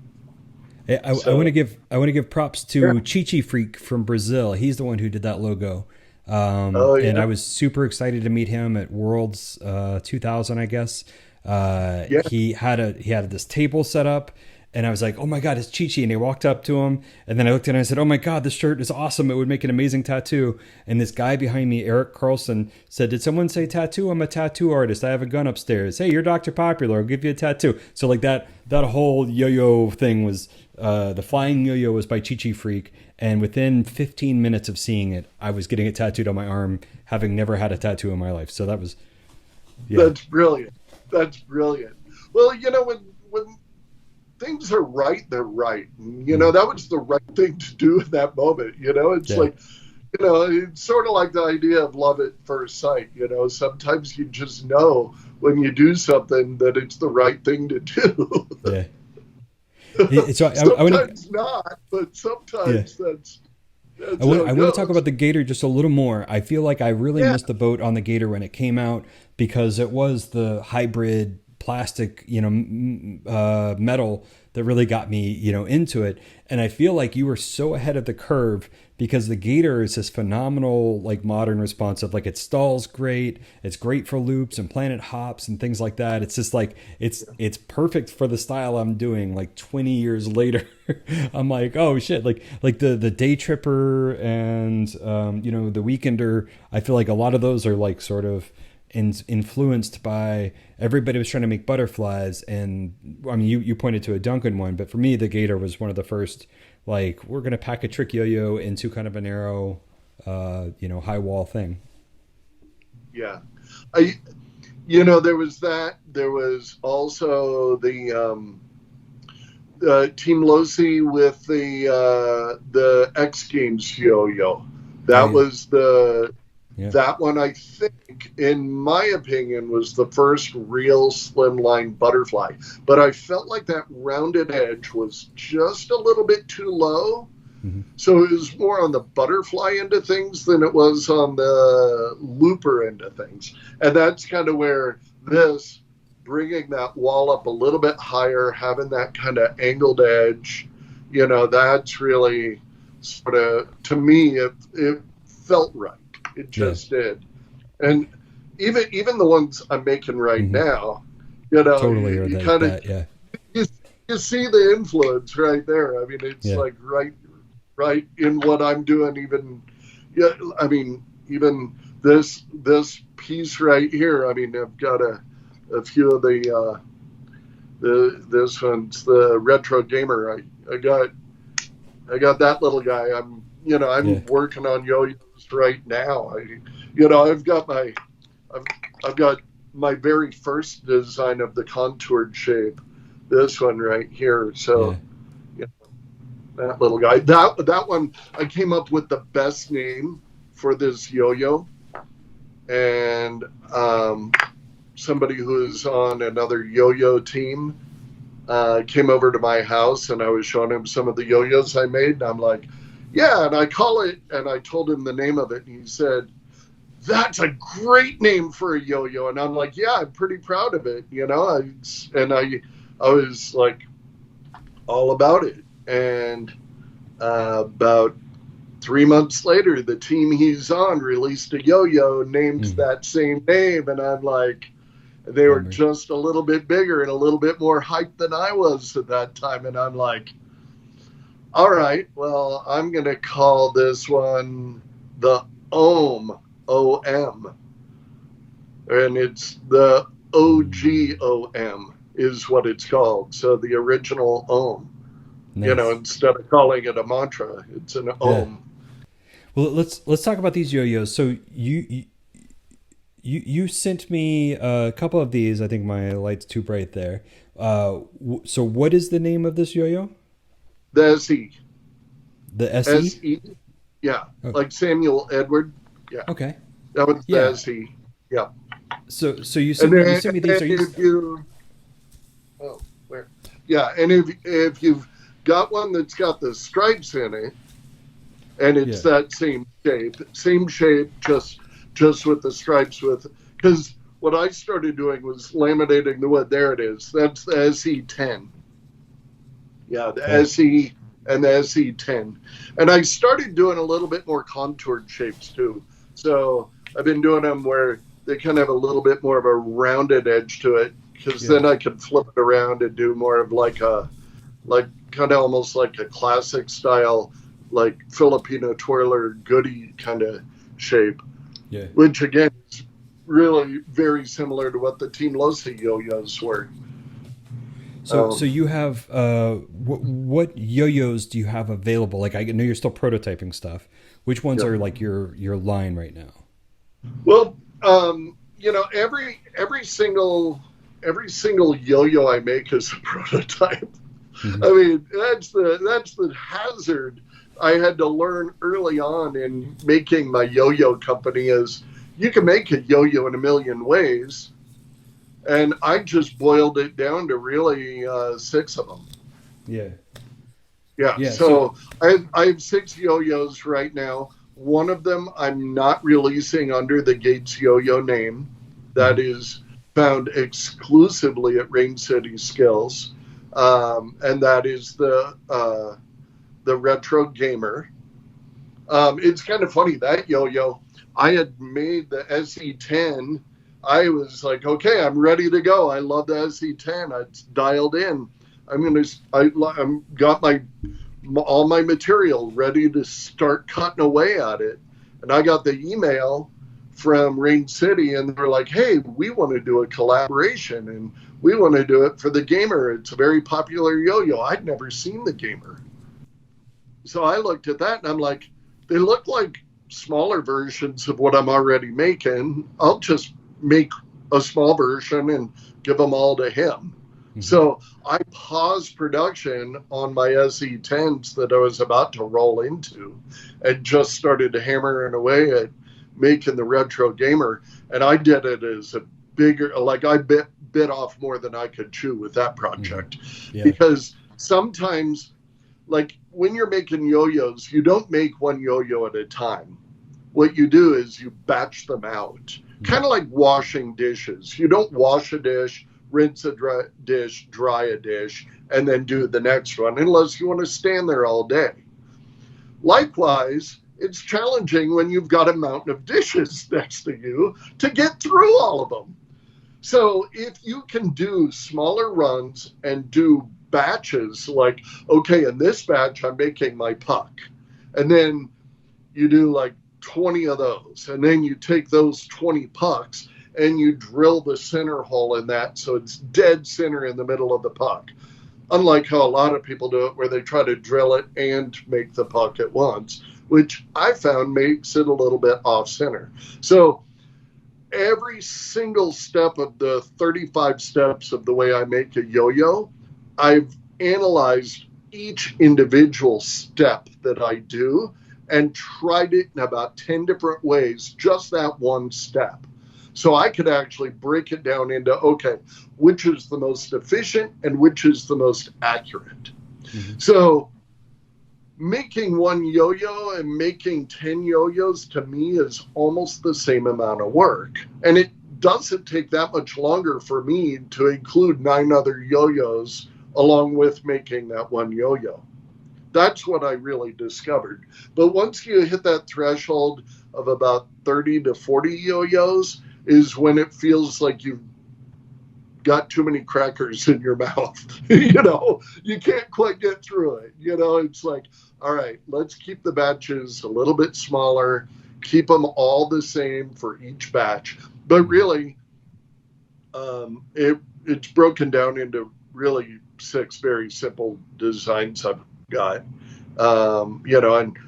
I want to So give props yeah. to Chichi Freak from Brazil. He's the one who did that logo, Oh and yeah. I was super excited to meet him at Worlds 2000, I guess. Yeah. He had this table set up, and I was like, "Oh my god, it's Chichi!" And I walked up to him, and then I looked at him and I said, "Oh my god, this shirt is awesome! It would make an amazing tattoo." And this guy behind me, Eric Carlson, said, "Did someone say tattoo? I'm a tattoo artist. I have a gun upstairs. Hey, you're Dr. Popular. I'll give you a tattoo." So like that whole yo-yo thing was. The flying yo-yo was by Chichi Freak, and within 15 minutes of seeing it, I was getting it tattooed on my arm, having never had a tattoo in my life. So that was, yeah. That's brilliant. That's brilliant. Well, when things are right, they're right. Mm. That was the right thing to do in that moment. It's Yeah. like, it's sort of like the idea of love at first sight. Sometimes you just know when you do something that it's the right thing to do. Yeah. So I want to, Sometimes not, but yeah. sometimes that's how I it want to talk about goes. the Gator just a little more. I feel like I really Yeah, missed the boat on the Gator when it came out because it was the hybrid plastic, metal that really got me, into it. And I feel like you were so ahead of the curve because the Gator is this phenomenal, like modern responsive. Like it stalls great. It's great for loops and planet hops and things like that. It's just like it's perfect for the style I'm doing. Like 20 years later, I'm like, oh shit! Like the Day Tripper and the Weekender. I feel like a lot of those are like sort of influenced by everybody was trying to make butterflies, and I mean you pointed to a Duncan one, but for me the Gator was one of the first, like, we're gonna pack a trick yo-yo into kind of a narrow high wall thing. yeah. I there was that. There was also the Team Losi with the X Games yo-yo. Oh That yeah. was the Yeah. That one, I think, in my opinion, was the first real slimline butterfly. But I felt like that rounded edge was just a little bit too low. Mm-hmm. So it was more on the butterfly end of things than it was on the looper end of things. And that's kind of where this, bringing that wall up a little bit higher, having that kind of angled edge, that's really sort of, to me, it felt right. It Yeah. just did. And even the ones I'm making right Mm-hmm. now, Totally, or you like kind of that. Yeah. you, you see the influence right there. I mean, it's Yeah. like right in what I'm doing. Even yeah, I mean, even this piece right here. I mean, I've got a few of this one's the retro gamer. I got that little guy. Yeah. I'm working on yo-yos right now. I've, I've got my very first design of the contoured shape. This one right here. Yeah. So, yeah, that little guy. That one, I came up with the best name for this yo-yo, and somebody who's on another yo-yo team came over to my house, and I was showing him some of the yo-yos I made, and I'm like, yeah, and I call it, and I told him the name of it, and he said, that's a great name for a yo-yo. And I'm like, yeah, I'm pretty proud of it, you know. I was like all about it. And about 3 months later, the team he's on released a yo-yo named that same name, and I'm like, they were just a little bit bigger and a little bit more hyped than I was at that time, and I'm like, all right, well, I'm gonna call this one the Ohm. OM, and it's the OGOM is what it's called. So the original Ohm, you know, instead of calling it a mantra, it's an Ohm. Well, let's talk about these yo-yos. So you sent me a couple of these. I think my light's too bright there. So what is the name of this yo-yo? The SE. The SE? SE. Yeah, like Samuel Edward. Yeah. Okay. That was the SE. Yeah. So you sent me these. Where? Yeah, and if you've got one that's got the stripes in it, and it's that same shape, just with the stripes because what I started doing was laminating the wood. There it is. That's the SE10. Yeah, the SE and the SE10. And I started doing a little bit more contoured shapes too. So I've been doing them where they kind of have a little bit more of a rounded edge to it, because then I could flip it around and do more of like kind of almost like a classic style, like Filipino twirler goodie kind of shape. Yeah. Which again is really very similar to what the Team Losi yo-yos were. So you have what yo-yos do you have available? Like, I know you're still prototyping stuff. Which ones are like your line right now? Well, you know, every single yo-yo I make is a prototype. Mm-hmm. I mean, that's the hazard I had to learn early on in making my yo-yo company is you can make a yo-yo in a million ways. And I just boiled it down to really 6 of them. Yeah. So I have 6 yo-yos right now. One of them I'm not releasing under the Gates yo-yo name. That is found exclusively at Rain City Skills. And that is the Retro Gamer. It's kind of funny, that yo-yo, I had made the SE10. I was like, okay, I'm ready to go. I love the SE10. It's dialed in. I'm got all my material ready to start cutting away at it. And I got the email from Rain City, and they're like, hey, we want to do a collaboration, and we want to do it for the Gamer. It's a very popular yo-yo. I'd never seen the Gamer. So I looked at that, and I'm like, they look like smaller versions of what I'm already making. I'll just make a small version and give them all to him. Mm-hmm. So I paused production on my SE10s that I was about to roll into and just started hammering away at making the Retro Gamer. And I did it as a bigger, like I bit off more than I could chew with that project. Because sometimes, like when you're making yo-yos, you don't make one yo-yo at a time. What you do is you batch them out. Kind of like washing dishes. You don't wash a dish, rinse a dish, dry a dish, and then do the next one, unless you want to stand there all day. Likewise, it's challenging when you've got a mountain of dishes next to you to get through all of them. So if you can do smaller runs and do batches, like, okay, in this batch, I'm making my puck. And then you do like 20 of those, and then you take those 20 pucks and you drill the center hole in that so it's dead center in the middle of the puck, unlike how a lot of people do it where they try to drill it and make the puck at once, which I found makes it a little bit off center. So every single step of the 35 steps of the way I make a yo-yo, I've analyzed each individual step that I do and tried it in about 10 different ways, just that one step. So I could actually break it down into, okay, which is the most efficient and which is the most accurate. Mm-hmm. So making one yo-yo and making 10 yo-yos to me is almost the same amount of work. And it doesn't take that much longer for me to include 9 other yo-yos along with making that one yo-yo. That's what I really discovered. But once you hit that threshold of about 30 to 40 yo-yos is when it feels like you've got too many crackers in your mouth. You can't quite get through it. It's like, all right, let's keep the batches a little bit smaller, keep them all the same for each batch. But really, it's broken down into really 6 very simple designs I've got. And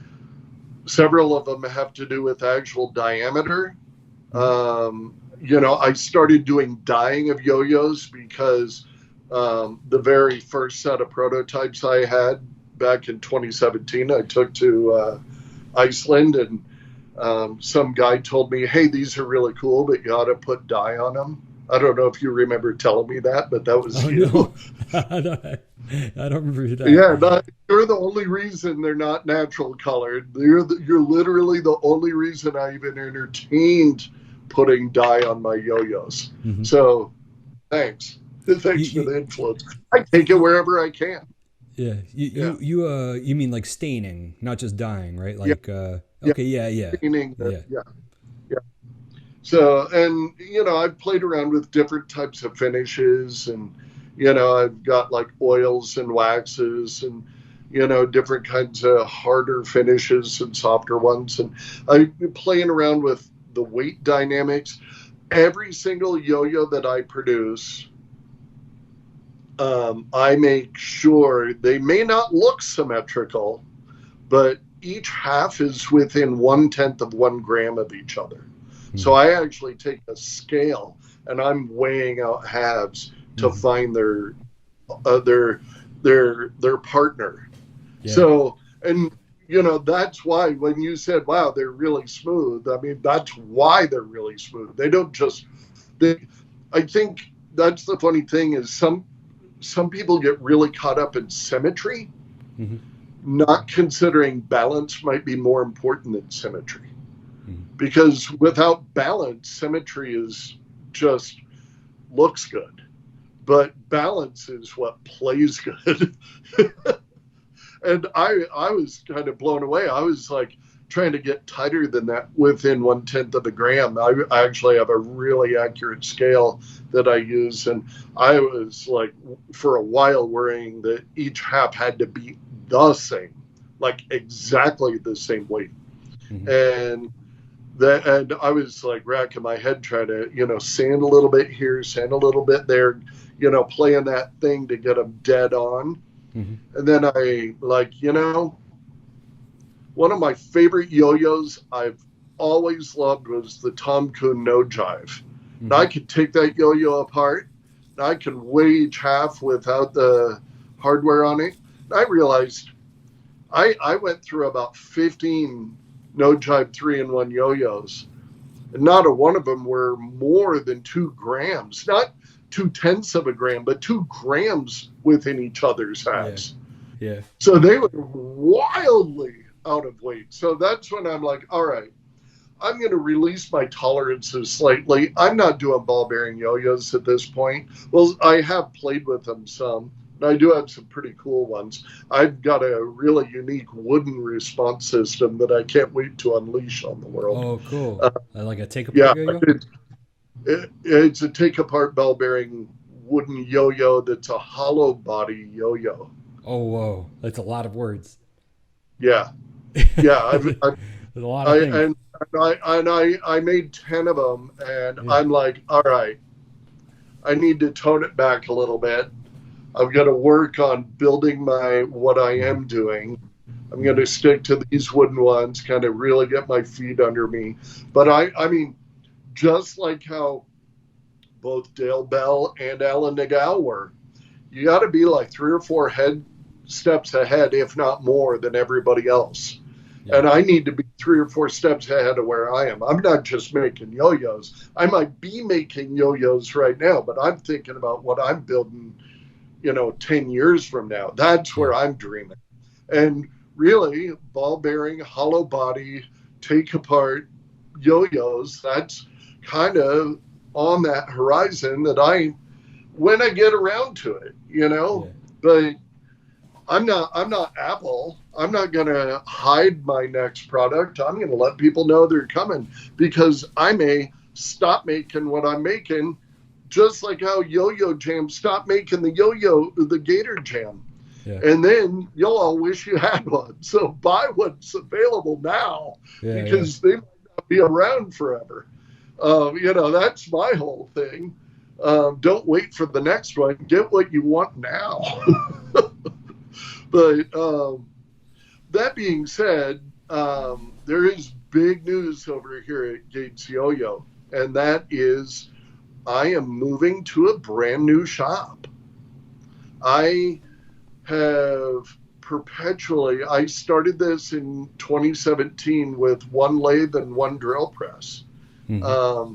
several of them have to do with actual diameter. I started doing dyeing of yo-yos because the very first set of prototypes I had back in 2017, I took to Iceland, and some guy told me, hey, these are really cool, but you ought to put dye on them. I don't know if you remember telling me that, but that was you. No. I don't remember that. Yeah, you're the only reason they're not natural colored. You're literally the only reason I even entertained putting dye on my yo-yos. Mm-hmm. So thanks for the influence. I take it wherever I can. Yeah. You mean like staining, not just dyeing, right? Like, okay. Yeah. Staining. Yeah. So, and, I've played around with different types of finishes, and, I've got like oils and waxes and, different kinds of harder finishes and softer ones. And I've been playing around with the weight dynamics. Every single yo-yo that I produce, I make sure they may not look symmetrical, but each half is within 1/10 of 1 gram of each other. Mm-hmm. So I actually take a scale and I'm weighing out halves to mm-hmm. find their partner. Yeah. So, and that's why when you said, wow, they're really smooth, I mean, that's why they're really smooth. They don't just, I think that's the funny thing is some people get really caught up in symmetry, mm-hmm. not considering balance might be more important than symmetry. Mm-hmm. Because without balance, symmetry is just looks good. But balance is what plays good. And I was kind of blown away. I was like trying to get tighter than that within 1/10 of a gram. I actually have a really accurate scale that I use. And I was like, for a while, worrying that each half had to be the same, like exactly the same weight. Mm-hmm. And I was like racking my head trying to, sand a little bit here, sand a little bit there, playing that thing to get them dead on. Mm-hmm. And then I one of my favorite yo-yos I've always loved was the Tom Kuhn No Jive. Mm-hmm. And I could take that yo-yo apart and I could weigh each half without the hardware on it. And I realized I went through about 15 No Jive 3-in-1 yo-yos. And not a one of them were more than 2 grams, not 0.2 of a gram, but 2 grams within each other's halves. Yeah. So they were wildly out of weight. So that's when I'm like, all right, I'm going to release my tolerances slightly. I'm not doing ball bearing yo-yos at this point. Well, I have played with them some. And I do have some pretty cool ones. I've got a really unique wooden response system that I can't wait to unleash on the world. Oh, cool. Like a take-apart yo-yo? It's a take-apart bell-bearing wooden yo-yo that's a hollow body yo-yo. Oh, whoa. That's a lot of words. Yeah. Yeah. There's a lot of things. I made 10 of them, and yeah. I'm like, all right, I need to tone it back a little bit. I've got to work on building what I am doing. I'm going to stick to these wooden ones, kind of really get my feet under me. But I mean, just like how both Dale Bell and Alan Nagel were, you got to be like 3 or 4 heads steps ahead, if not more, than everybody else. Yeah. And I need to be 3 or 4 steps ahead of where I am. I'm not just making yo-yos. I might be making yo-yos right now, but I'm thinking about what I'm building, 10 years from now. That's where I'm dreaming. And really, ball bearing, hollow body, take apart yo-yos, that's kind of on that horizon that when I get around to it, but I'm not Apple. I'm not going to hide my next product. I'm going to let people know they're coming, because I may stop making what I'm making, just like how Yo-Yo Jam stopped making the Gator Jam. Yeah. And then you'll all wish you had one. So buy what's available now, because they might not be around forever. That's my whole thing. Don't wait for the next one. Get what you want now. But that being said, there is big news over here at Gates Yo-Yo, and that is I am moving to a brand new shop. I started this in 2017 with 1 lathe and 1 drill press, about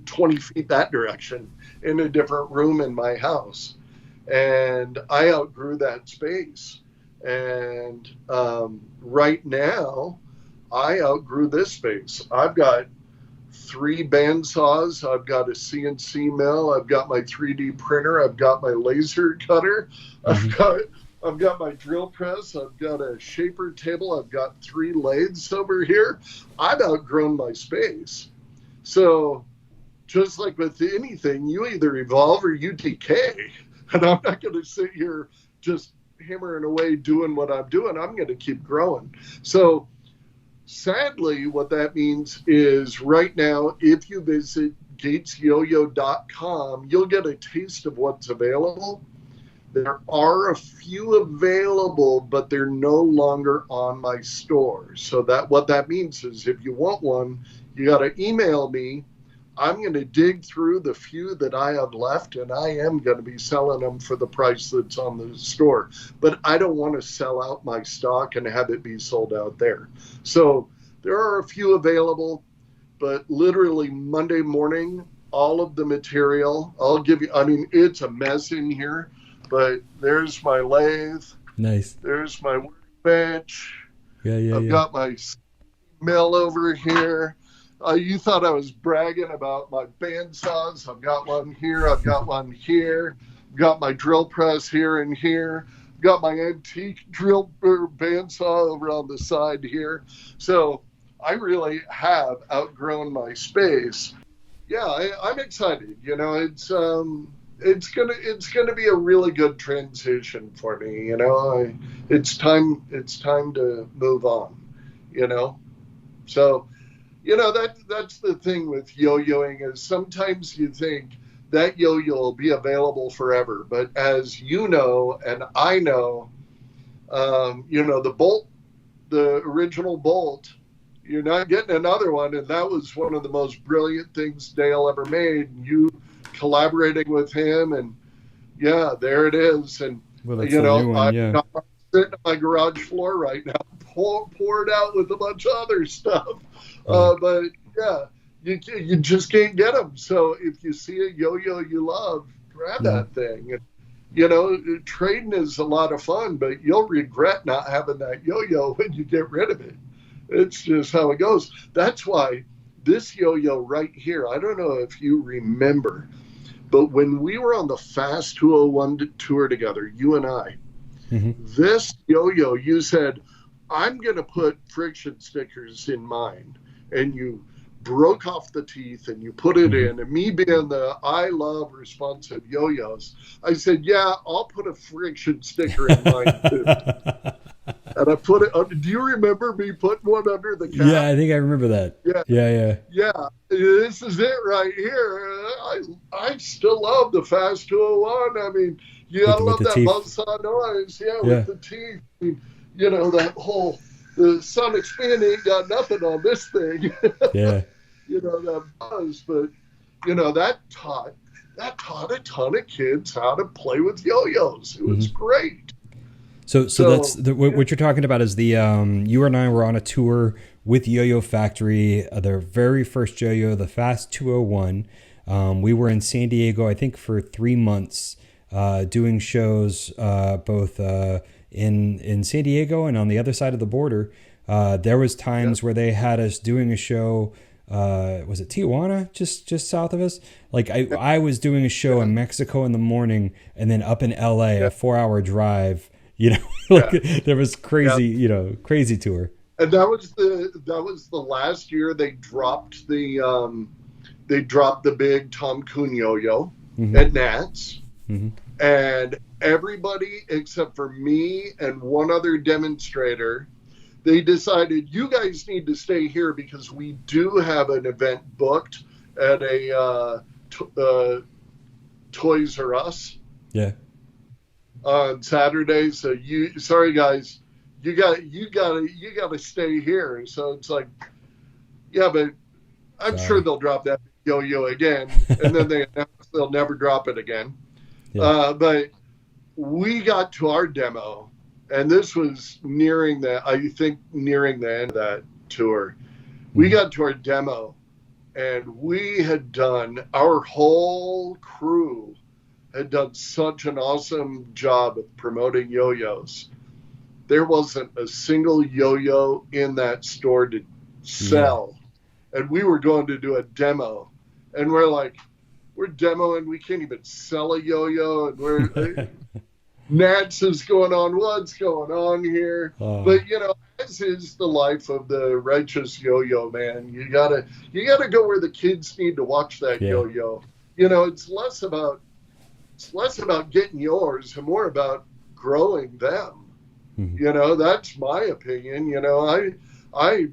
20 feet that direction, in a different room in my house. And I outgrew that space. And right now, I outgrew this space. I've got 3 band saws. I've got a CNC mill. I've got my 3D printer. I've got my laser cutter. I've got my drill press. I've got a shaper table. I've got 3 lathes over here. I've outgrown my space. So just like with anything, you either evolve or you decay. And I'm not going to sit here just hammering away doing what I'm doing. I'm going to keep growing. So sadly, what that means is right now, if you visit gatesyoyo.com, you'll get a taste of what's available. There are a few available, but they're no longer on my store. So what that means is if you want one, you got to email me. I'm going to dig through the few that I have left, and I am going to be selling them for the price that's on the store. But I don't want to sell out my stock and have it be sold out there. So there are a few available, but literally Monday morning, all of the material, I'll give you, it's a mess in here, but there's my lathe. Nice. There's my workbench. I've got my mill over here. You thought I was bragging about my band saws. I've got one here. I've got one here. I've got my drill press here and here. I've got my antique drill band saw over on the side here. So I really have outgrown my space. Yeah, I'm excited. It's gonna be a really good transition for me. It's time to move on. So. That's the thing with yo-yoing, is sometimes you think that yo-yo will be available forever. But as you know, and I know, the bolt, the original bolt, you're not getting another one. And that was one of the most brilliant things Dale ever made. You collaborating with him, and yeah, there it is. And, I've got one sitting on my garage floor right now, poured out with a bunch of other stuff. But yeah, you just can't get them. So if you see a yo-yo you love, grab that thing. Trading is a lot of fun, but you'll regret not having that yo-yo when you get rid of it. It's just how it goes. That's why this yo-yo right here, I don't know if you remember, but when we were on the Fast 201 tour together, you and I, this yo-yo, you said, I'm going to put friction stickers in mine. And you broke off the teeth and you put it in. And me being the I love responsive yo-yos, I said, yeah, I'll put a friction sticker in mine too. And I put it, do you remember me putting one under the cap? Yeah, I think I remember that. Yeah. This is it right here. I still love the Fast 201. You gotta love that buzzsaw noise. With the teeth. That whole... The sonic spin ain't got nothing on this thing. Yeah. That buzz. But, that taught a ton of kids how to play with yo-yos. It was great. So So that's what you're talking about is the you and I were on a tour with Yo-Yo Factory, their very first Yo-Yo, the Fast 201. We were in San Diego, I think, for 3 months, doing shows both in San Diego and on the other side of the border. There was yeah, times where they had us doing a show. Was it Tijuana, just south of us? Like I was doing a show yeah, in Mexico in the morning, and then up in L.A. yeah, a 4 hour drive. You know, like yeah, there was yeah. crazy, crazy tour. And that was the last year they dropped the big Tom Coon yo-yo Hmm. at Nats, Hmm. and everybody except for me and one other demonstrator, they decided you guys need to stay here because we do have an event booked at a Toys R Us Yeah. on Saturday. So sorry guys, you got to stay here. So it's like, yeah, but I'm sure Sorry. they'll drop that yo-yo again, and then they announce they'll never drop it again. Yeah. But we got to our demo, and this was I think nearing the end of that tour. We Hmm. got to our demo, and we had done, our whole crew had done such an awesome job of promoting yo-yos. There wasn't a single yo-yo in that store to Yeah. sell. And we were going to do a demo. And we're demoing, we can't even sell a yo-yo. And Nats is going on, what's going on here? Oh, But this is the life of the righteous yo-yo man. You gotta go where the kids need to watch that yeah. yo-yo. It's less about getting yours and more about growing them. Hmm. That's my opinion. I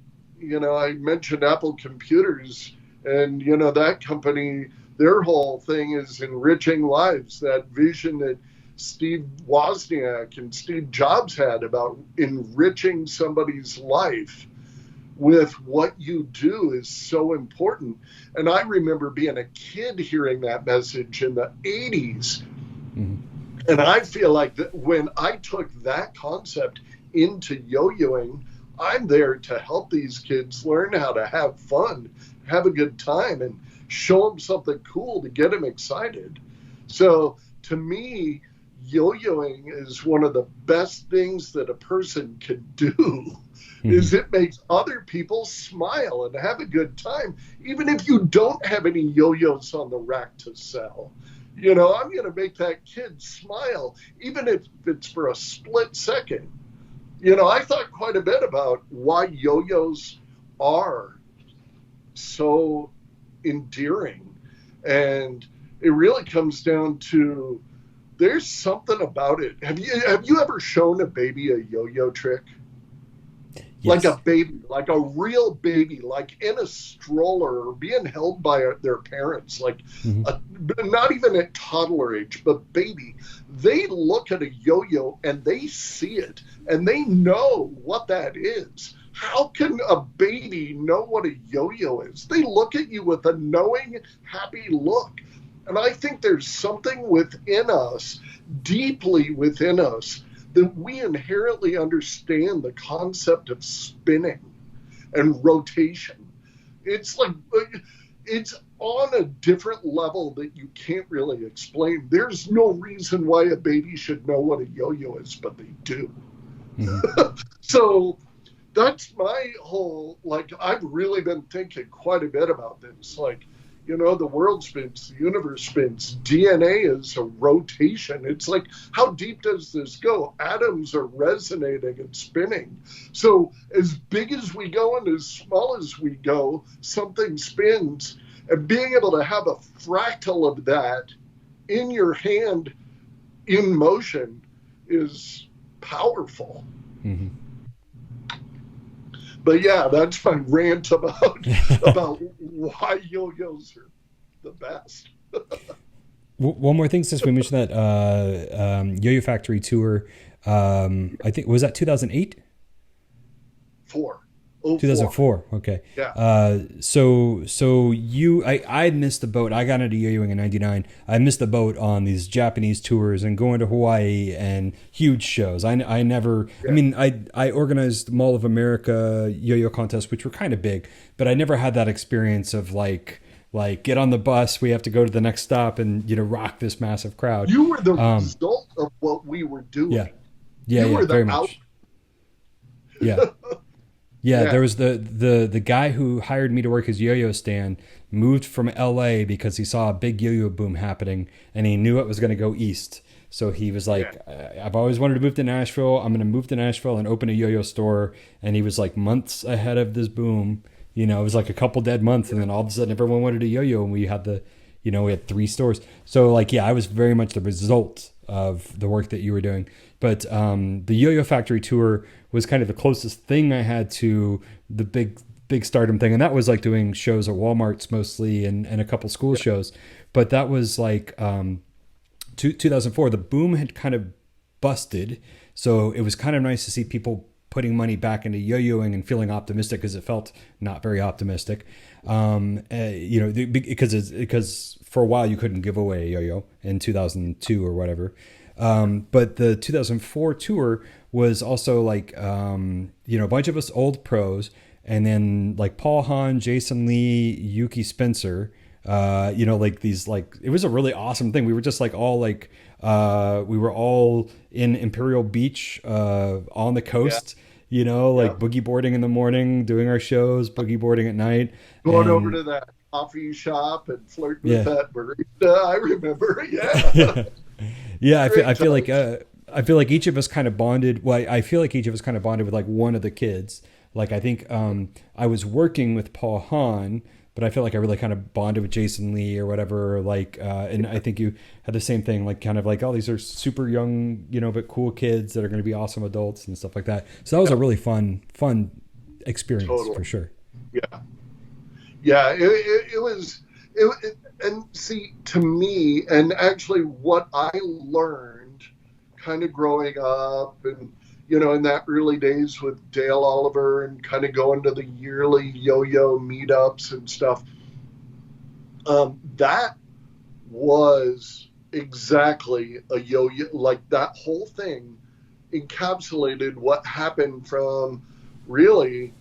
mentioned Apple Computers, and that company, their whole thing is enriching lives. That vision that Steve Wozniak and Steve Jobs had about enriching somebody's life with what you do is so important. And I remember being a kid hearing that message in the 80s. Hmm. And I feel like that when I took that concept into yo-yoing, I'm there to help these kids learn how to have fun, have a good time, and show them something cool to get them excited. So to me, yo-yoing is one of the best things that a person can do. Is Hmm. it makes other people smile and have a good time, even if you don't have any yo-yos on the rack to sell. I'm going to make that kid smile, even if it's for a split second. I thought quite a bit about why yo-yos are so endearing. And it really comes down to there's something about it. Have you ever shown a baby a yo-yo trick? Like a Yes. baby, like a real baby, like in a stroller or being held by their parents, like Hmm. a, not even at toddler age, but baby. They look at a yo-yo and they see it and they know what that is. How can a baby know what a yo-yo is? They look at you with a knowing, happy look. And I think there's something within us, deeply within us, that we inherently understand the concept of spinning and rotation. It's like it's on a different level that you can't really explain. There's no reason why a baby should know what a yo-yo is, but they do. Hmm. So that's my whole, like, I've really been thinking quite a bit about this. Like, the world spins, the universe spins, DNA is a rotation. It's like, how deep does this go? Atoms are resonating and spinning. So as big as we go and as small as we go, something spins. And being able to have a fractal of that in your hand in motion is powerful. Hmm. But yeah, that's my rant about why yo-yos are the best. One more thing, since we mentioned that Yo-Yo Factory tour, I think was that 2008. 4. Oh, four. 2004. Okay. Yeah. I missed the boat. I got into yo-yoing in '99. I missed the boat on these Japanese tours and going to Hawaii and huge shows. I never. I Yeah. mean, I organized Mall of America yo-yo contests, which were kind of big, but I never had that experience of like get on the bus. We have to go to the next stop and rock this massive crowd. You were the Um, result of what we were yeah, doing. yeah, You yeah, were the very out. much. Yeah. Yeah, Yeah. there was the guy who hired me to work his yo-yo stand moved from LA because he saw a big yo-yo boom happening and he knew it was going to go east. So he was Yeah. like, I've always wanted to move to Nashville. I'm going to move to Nashville and open a yo-yo store. And he was like months ahead of this boom. It was like a couple dead months, and then all of a sudden everyone wanted a yo-yo, and we had we had 3 stores. So like, yeah, I was very much the result of the work that you were doing. But the Yo-Yo Factory tour was kind of the closest thing I had to the big stardom thing, and that was like doing shows at Walmart's mostly, and a couple school shows. But that was like 2004. The boom had kind of busted, so it was kind of nice to see people putting money back into yo-yoing and feeling optimistic, because it felt not very optimistic. Because for a while you couldn't give away a yo-yo in 2002 or whatever. But the 2004 tour was also like, a bunch of us old pros, and then like Paul Hahn, Jason Lee, Yuki Spencer, like these, like, it was a really awesome thing. We were just like all like, we were all in Imperial Beach, on the Yeah. coast, Yeah. like boogie boarding in the morning, doing our shows, boogie boarding at night. Going over And to that coffee shop and flirting with yeah, that barista. I remember. Yeah. yeah, Great I feel time. like each of us kind of bonded. Well, I feel like each of us kind of bonded with like one of the kids. Like I think I was working with Paul Hahn, but I feel like I really kind of bonded with Jason Lee or whatever. Like, and I think you had the same thing. Like, kind of like, oh, these are super young, but cool kids that are going to be awesome adults and stuff like that. So that was a Yeah. really fun experience Totally. for sure. Yeah. Yeah. It was. And see, to me, and actually, what I learned, kind of growing up, and in that early days with Dale Oliver, and kind of going to the yearly yo-yo meetups and stuff. That was exactly a yo-yo. Like that whole thing encapsulated what happened from really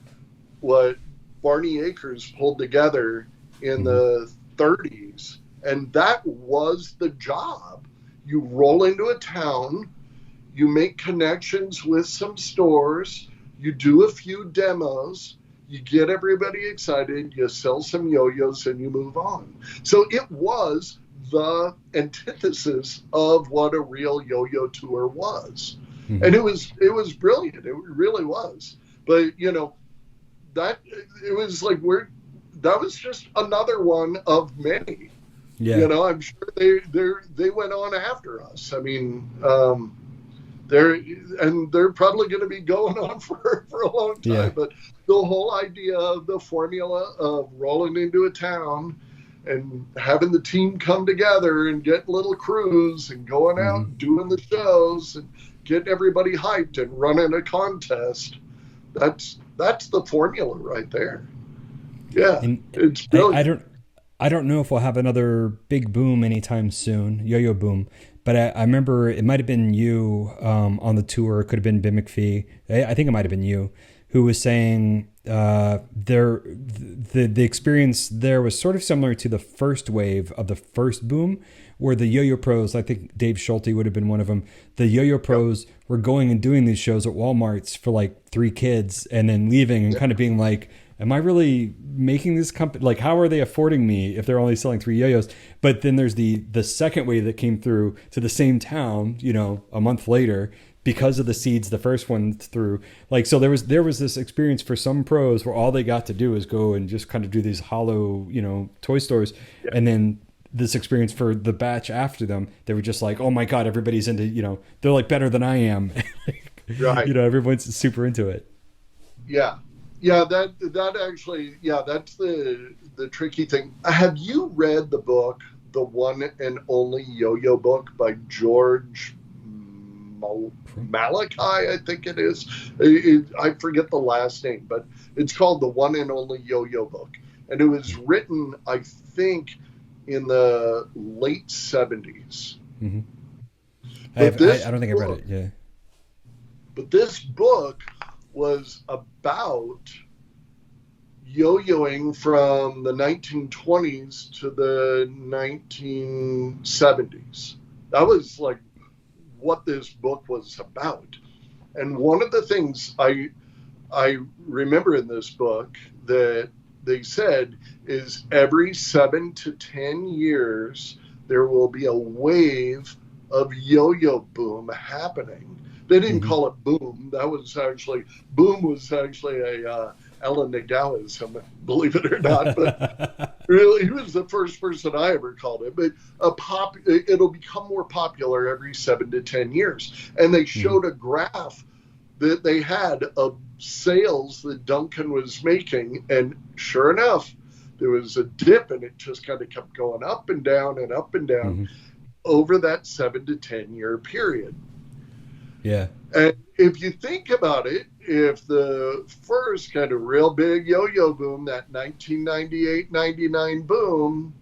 what Barney Akers pulled together in Hmm. the 30s. And that was the job. You roll into a town, you make connections with some stores, you do a few demos, you get everybody excited, you sell some yo-yos, and you move on. So it was the antithesis of what a real yo-yo tour was. Hmm. And it was brilliant. It really was. But that it was like that was just another one of many. Yeah. I'm sure they went on after us. I mean, they're probably going to be going on for a long Yeah. time. But the whole idea of the formula of rolling into a town and having the team come together and get little crews and going out Hmm. and doing the shows and getting everybody hyped and running a contest. That's the formula right there. Yeah, And it's I, I brilliant. don't I don't know if we'll have another big boom anytime soon, yo-yo boom. But I remember it might have been you on the tour. It could have been Ben McPhee. I think it might have been you who was saying the experience there was sort of similar to the first wave of the first boom, where the yo-yo pros, I think Dave Schulte would have been one of them. The yo-yo Yep. pros were going and doing these shows at Walmart's for like 3 kids and then leaving and Yeah. kind of being like, am I really making this company? Like, how are they affording me if they're only selling 3 yo-yos? But then there's the second wave that came through to the same town, a month later, because of the seeds the first one threw. Like, so there was this experience for some pros where all they got to do is go and just kind of do these hollow, toy stores, Yeah. and then this experience for the batch after them, they were just like, oh my god, everybody's into, they're like better than I am. Right. Everyone's super into it. Yeah. Yeah, that actually, yeah, that's the tricky thing. Have you read the book, The One and Only Yo-Yo Book by George Malachi, I think it is. I forget the last name, but it's called The One and Only Yo-Yo Book. And it was written, I think, in the late 70s. Mm-hmm. I But this don't think I've read book, it. Yeah. but this book was about yo-yoing from the 1920s to the 1970s. That was like what this book was about. And one of the things I remember in this book that they said is every 7 to 10 years there will be a wave of yo-yo boom happening. They didn't Mm-hmm. call it boom. That was actually boom was actually a Alan Nagawism, believe it or not. But really, he was the first person I ever called it. But it'll become more popular every 7 to 10 years. And they Mm-hmm. showed a graph that they had of sales that Duncan was making, and sure enough, there was a dip, and it just kind of kept going up and down and up and down Mm-hmm. over that 7 to 10 year period. Yeah. And if you think about it, if the first kind of real big yo-yo boom, that 1998-99 boom,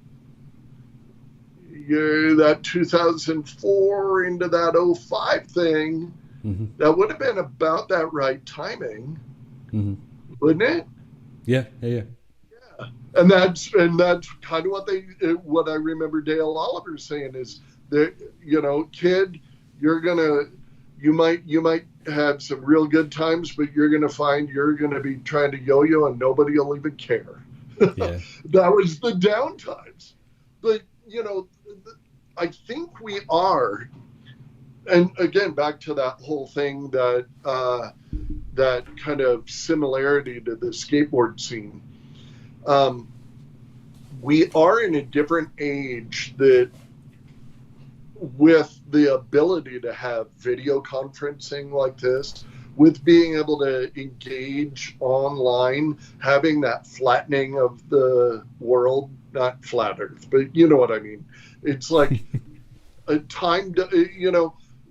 that 2004 into that '05 thing, Mm-hmm. that would have been about that right timing, Mm-hmm. wouldn't it? Yeah. Yeah. Yeah. And that's kind of what I remember Dale Oliver saying is that, kid, you might have some real good times, but you're gonna find you're gonna be trying to yo-yo and nobody will even care. Yeah. That was the down times. But I think we are, and again back to that whole thing that kind of similarity to the skateboard scene. We are in a different age that, with the ability to have video conferencing like this, with being able to engage online, having that flattening of the world, not flat earth, but you know what I mean. It's like a time,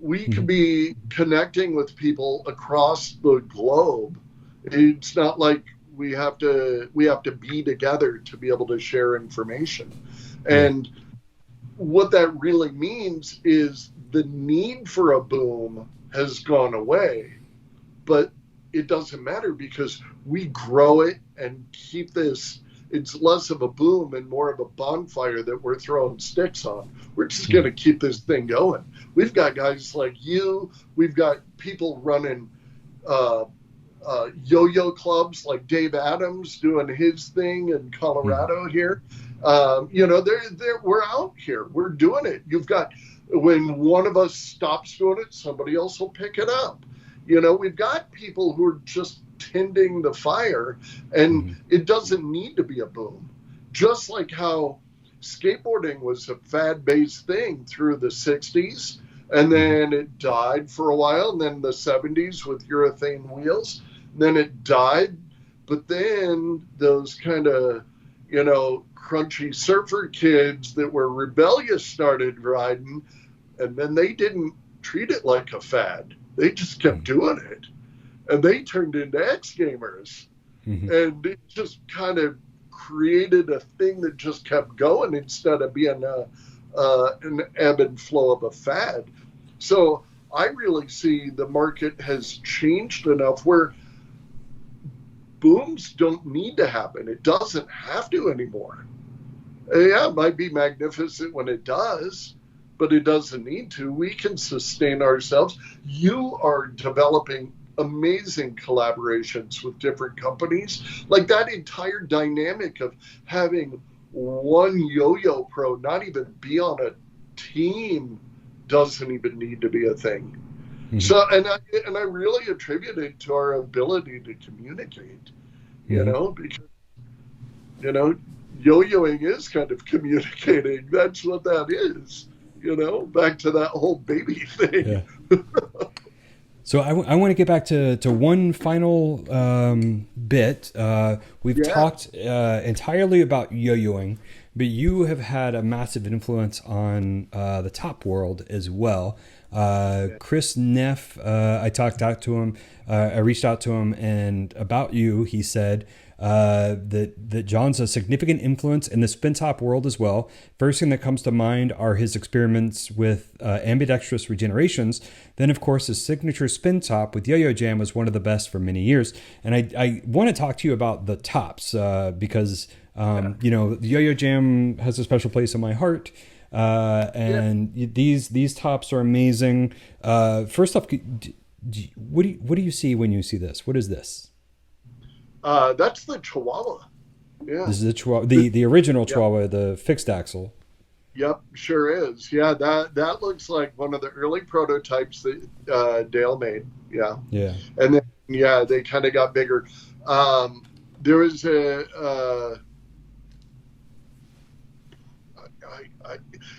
we could be connecting with people across the globe. It's not like we have to be together to be able to share information. Yeah. And what that really means is the need for a boom has gone away, but it doesn't matter because we grow it and keep this. It's less of a boom and more of a bonfire that we're throwing sticks on. We're just going to keep this thing going. We've got guys like you. We've got people running yo-yo clubs like Dave Adams doing his thing in Colorado here. We're out here. We're doing it. You've got, when one of us stops doing it, somebody else will pick it up. We've got people who are just tending the fire, and it doesn't need to be a boom. Just like how skateboarding was a fad-based thing through the 60s, and then it died for a while, and then the 70s with urethane wheels, then it died, but then those kind of, crunchy surfer kids that were rebellious started riding, and then they didn't treat it like a fad. They just kept doing it. And they turned into X gamers. And it just kind of created a thing that just kept going instead of being an ebb and flow of a fad. So I really see the market has changed enough where booms don't need to happen. It doesn't have to anymore. Yeah, it might be magnificent when it does, but it doesn't need to. We can sustain ourselves. You are developing amazing collaborations with different companies. Like that entire dynamic of having one yo-yo pro not even be on a team doesn't even need to be a thing. So, and I really attribute it to our ability to communicate, because, yo-yoing is kind of communicating. That's what that is, back to that whole baby thing. Yeah. So I want to get back to one final bit. We've talked entirely about yo-yoing, but you have had a massive influence on the top world as well. Chris Neff, I reached out to him, and about you, he said that John's a significant influence in the spin top world as well. First thing that comes to mind are his experiments with ambidextrous regenerations. Then, of course, his signature spin top with Yo-Yo Jam was one of the best for many years. And I want to talk to you about the tops because, Yo-Yo Jam has a special place in my heart. These tops are amazing. First off, what do you see when you see this? What is this? That's the Chihuahua. Yeah. This is the Chihuahua, the original Chihuahua, the fixed axle. Yep, sure is. Yeah, that looks like one of the early prototypes that Dale made. Yeah. Yeah. And then they kind of got bigger. There was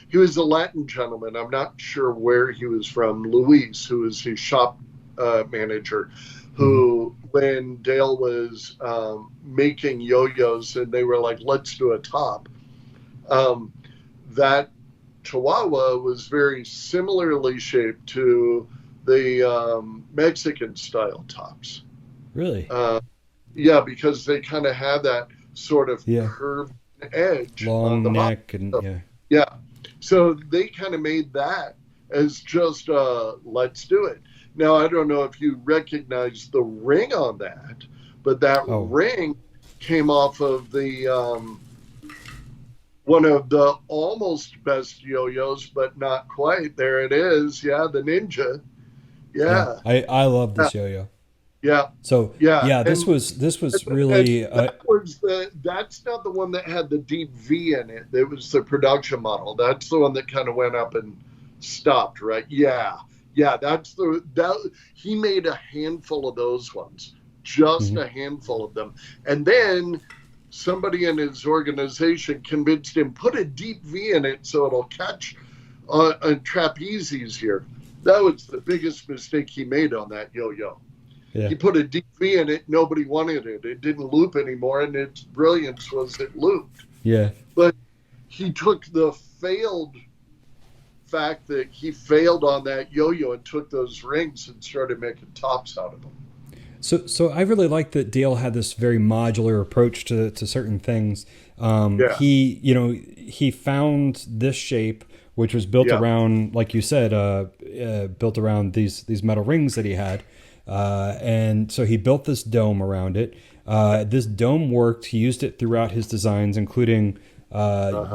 he was a Latin gentleman. I'm not sure where he was from. Luis, who was his shop manager, who, when Dale was making yo-yos and they were like, let's do a top, that Chihuahua was very similarly shaped to the Mexican style tops. Really? Yeah, because they kind of have that sort of curved edge. Long on the neck. Yeah. So they kind of made that as just let's do it. Now, I don't know if you recognize the ring on that, but that ring came off of the one of the almost best yo-yos, but not quite. There it is. Yeah, the Ninja. Yeah. I love this yo-yo. Yeah. So this was really that's not the one that had the deep V in it. It was the production model. That's the one that kind of went up and stopped, right? Yeah. Yeah, he made a handful of those ones, just a handful of them. And then somebody in his organization convinced him, put a deep V in it so it'll catch on trapezes here. That was the biggest mistake he made on that yo-yo. Yeah. He put a deep V in it, nobody wanted it. It didn't loop anymore, and its brilliance was it looped. Yeah. But he took the fact that he failed on that yo-yo and took those rings and started making tops out of them. So I really like that Dale had this very modular approach to certain things. He found this shape, which was built around, like you said, built around these metal rings that he had. And so he built this dome around it. This dome worked. He used it throughout his designs, including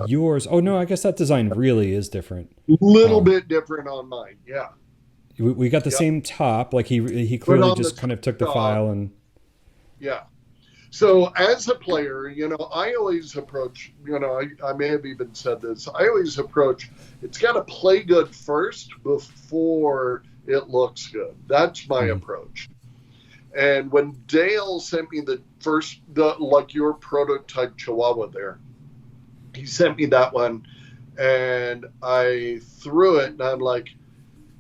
yours. Oh, no, I guess that design really is different. Little bit different on mine, yeah. We got the same top. Like he clearly just kind of took the file and... Yeah. So as a player, I always approach, I may have even said this, I always approach, it's got to play good first before it looks good. That's my approach. And when Dale sent me your prototype Chihuahua there, he sent me that one and I threw it and I'm like,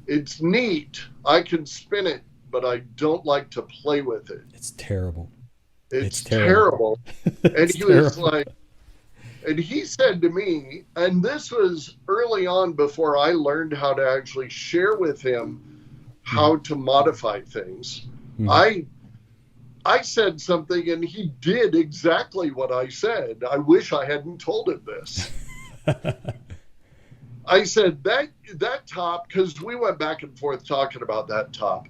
it's neat. I can spin it, but I don't like to play with it. It's terrible. It's terrible. And he was like, and he said to me, and this was early on before I learned how to actually share with him how to modify things. I said something and he did exactly what I said. I wish I hadn't told him this. I said that top, because we went back and forth talking about that top.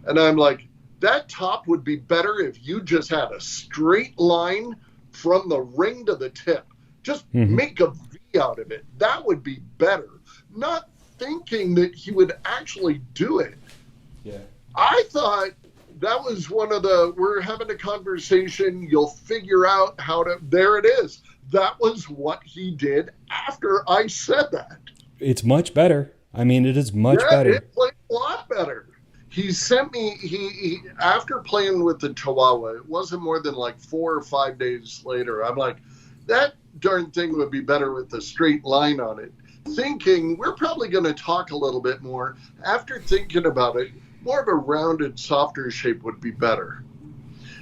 And I'm like, that top would be better if you just had a straight line from the ring to the tip. Just make a V out of it. That would be better. Not thinking that he would actually do it. Yeah. I thought that was one of we're having a conversation, you'll figure out how to, there it is. That was what he did after I said that. It's much better. I mean, it is much better. It played a lot better. He sent me, he after playing with the Chihuahua, it wasn't more than like 4 or 5 days later, I'm like, that darn thing would be better with a straight line on it. Thinking, we're probably going to talk a little bit more. After thinking about it, more of a rounded, softer shape would be better.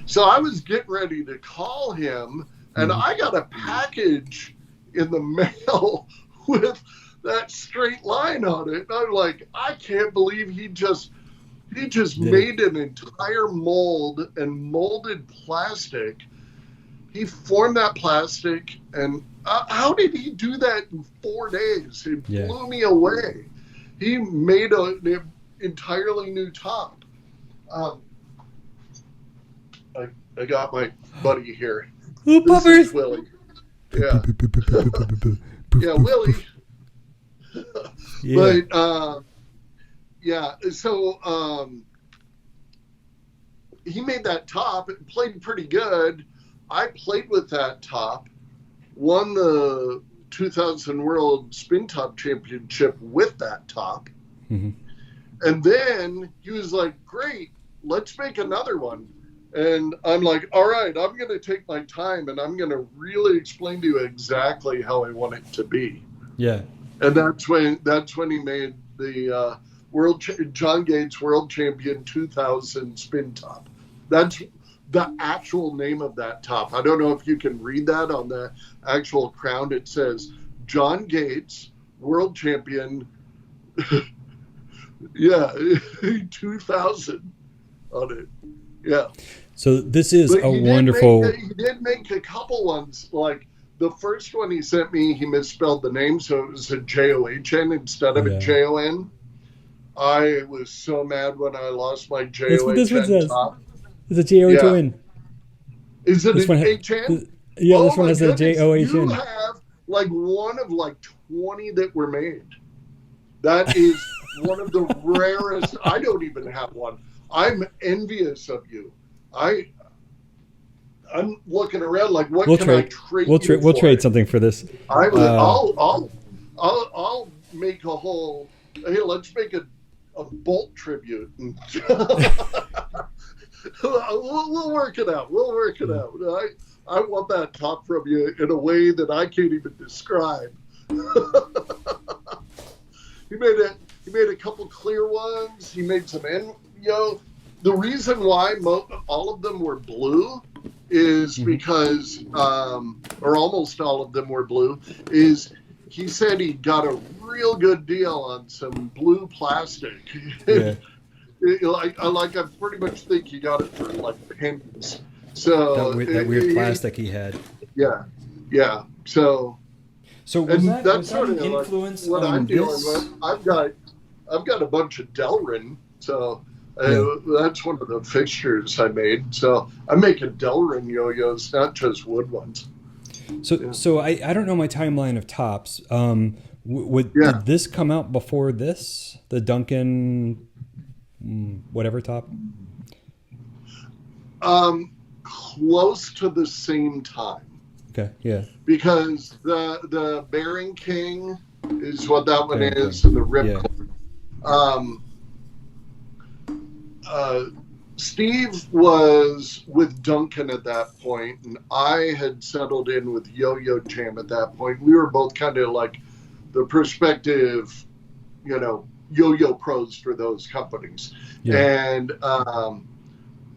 So I was getting ready to call him, and I got a package in the mail with that straight line on it. And I'm like, I can't believe he just Did it? made an entire mold and molded plastic. He formed that plastic, and how did he do that in 4 days? It Yeah. blew me away. He made an entirely new top. Um, I got my buddy here. Ooh, This puppers! is Willie. Yeah, yeah, Willie. Yeah. But yeah, so he made that top. It played pretty good. I played with that top, won the 2000 World Spin Top Championship with that top. Mm-hmm. And then he was like, great, let's make another one. And I'm like, all right, I'm going to take my time and I'm going to really explain to you exactly how I want it to be. Yeah. And that's when he made the John Gates World Champion 2000 Spin Top. That's the actual name of that top. I don't know if you can read that on the actual crown. It says John Gates World Champion. Yeah, 2000 on it. Yeah. So this is But a wonderful. he did make a couple ones. Like the first one he sent me, he misspelled the name, so it was a John instead of a Jon. I was so mad when I lost my John That's what this one says. top. It's a John. Is it This an one HN? Yeah, Oh this one my has goodness, a you John. have like one of like 20 that were made. That is one of the rarest. I don't even have one. I'm envious of you. I'm looking around like, what can I trade you for? We'll trade something for this. I'll make a whole. Hey, let's make a Bolt tribute. We'll work it out. We'll work it out. I want that top from you in a way that I can't even describe. He made a couple clear ones. He made some the reason why all of them were blue is because, or almost all of them were blue, is he said he got a real good deal on some blue plastic. Yeah. I pretty much think he got it for like pennies. So that weird plastic he had. Yeah, yeah. So was that's that an influence like what on I'm dealing this? with. I've got a bunch of Delrin, so that's one of the fixtures I made. So I'm making Delrin yo-yos, not just wood ones. So I don't know my timeline of tops. Did this come out before this? The Duncan whatever top? Close to the same time. Okay, yeah. Because the Bearing King is what that one is, and the Ripcord. Steve was with Duncan at that point, and I had settled in with Yo-Yo Jam at that point. We were both kind of like the prospective, yo-yo pros for those companies. Yeah. And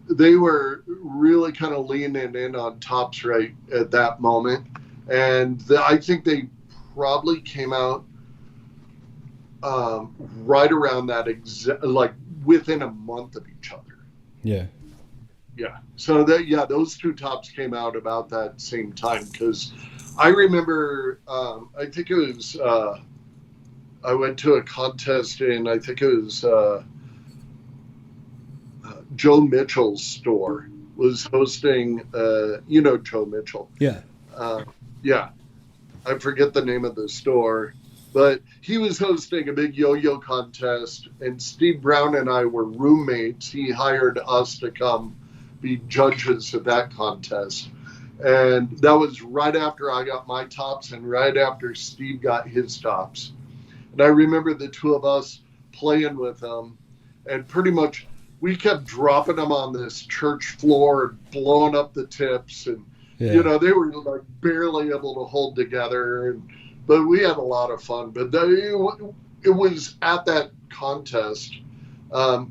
they were really kind of leaning in on tops right at that moment. And I think they probably came out right around that, like within a month of each other. Yeah. Yeah. So those two tops came out about that same time, because I remember, I think it was, I went to a contest in, I think it was Joe Mitchell's store was hosting, Joe Mitchell. Yeah. Yeah. I forget the name of the store, but he was hosting a big yo-yo contest, and Steve Brown and I were roommates. He hired us to come be judges at that contest. And that was right after I got my tops and right after Steve got his tops. And I remember the two of us playing with them, and pretty much we kept dropping them on this church floor and blowing up the tips. And, they were like barely able to hold together. But we had a lot of fun. But it was at that contest,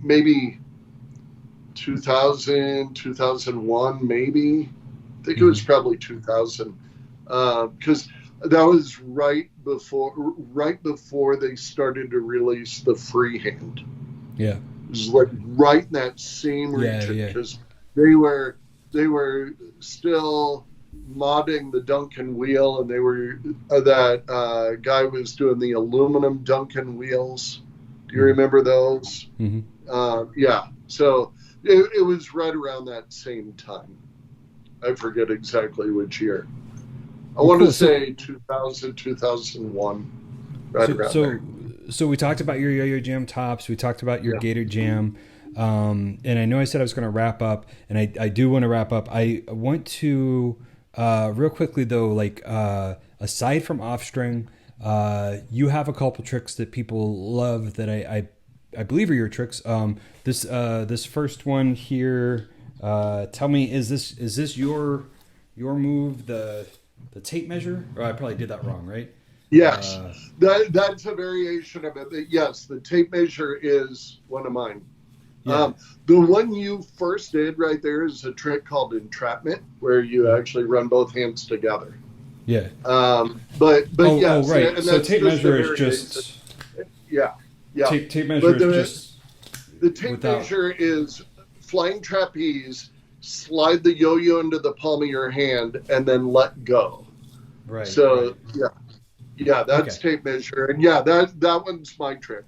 maybe 2000, 2001, maybe. I think it was probably 2000. Because That was right before they started to release the freehand. Yeah. It was like right in that same Yeah. region Yeah. because they were still modding the Duncan wheel, and they were that guy was doing the aluminum Duncan wheels. Do you Mm-hmm. remember those? Mm-hmm. Yeah. So it was right around that same time. I forget exactly which year. I Well, want to cool. say 2000, 2001, right So, around so, there. so we talked about your Yo-Yo Jam tops. We talked about your Yeah. Gator Jam, and I know I said I was going to wrap up, and I do want to wrap up. I want to real quickly though, like aside from off string, you have a couple tricks that people love that I believe are your tricks. This first one here. Tell me, is this your move, the tape measure? Oh, I probably did that wrong, right? Yes, Uh, that's a variation of it. But yes, the tape measure is one of mine. yeah. The one you first did right there is a trick called entrapment, where you Mhm. actually run both hands together. Yeah. But Oh, yes, right. and So that's tape just a measure is variation. just Yeah, yeah. tape measure But is the just the tape without. measure is flying trapeze, slide the yo-yo into the palm of your hand, and then let go. Right. Right. So yeah, yeah, that's Okay. tape measure, and yeah, that one's my trick.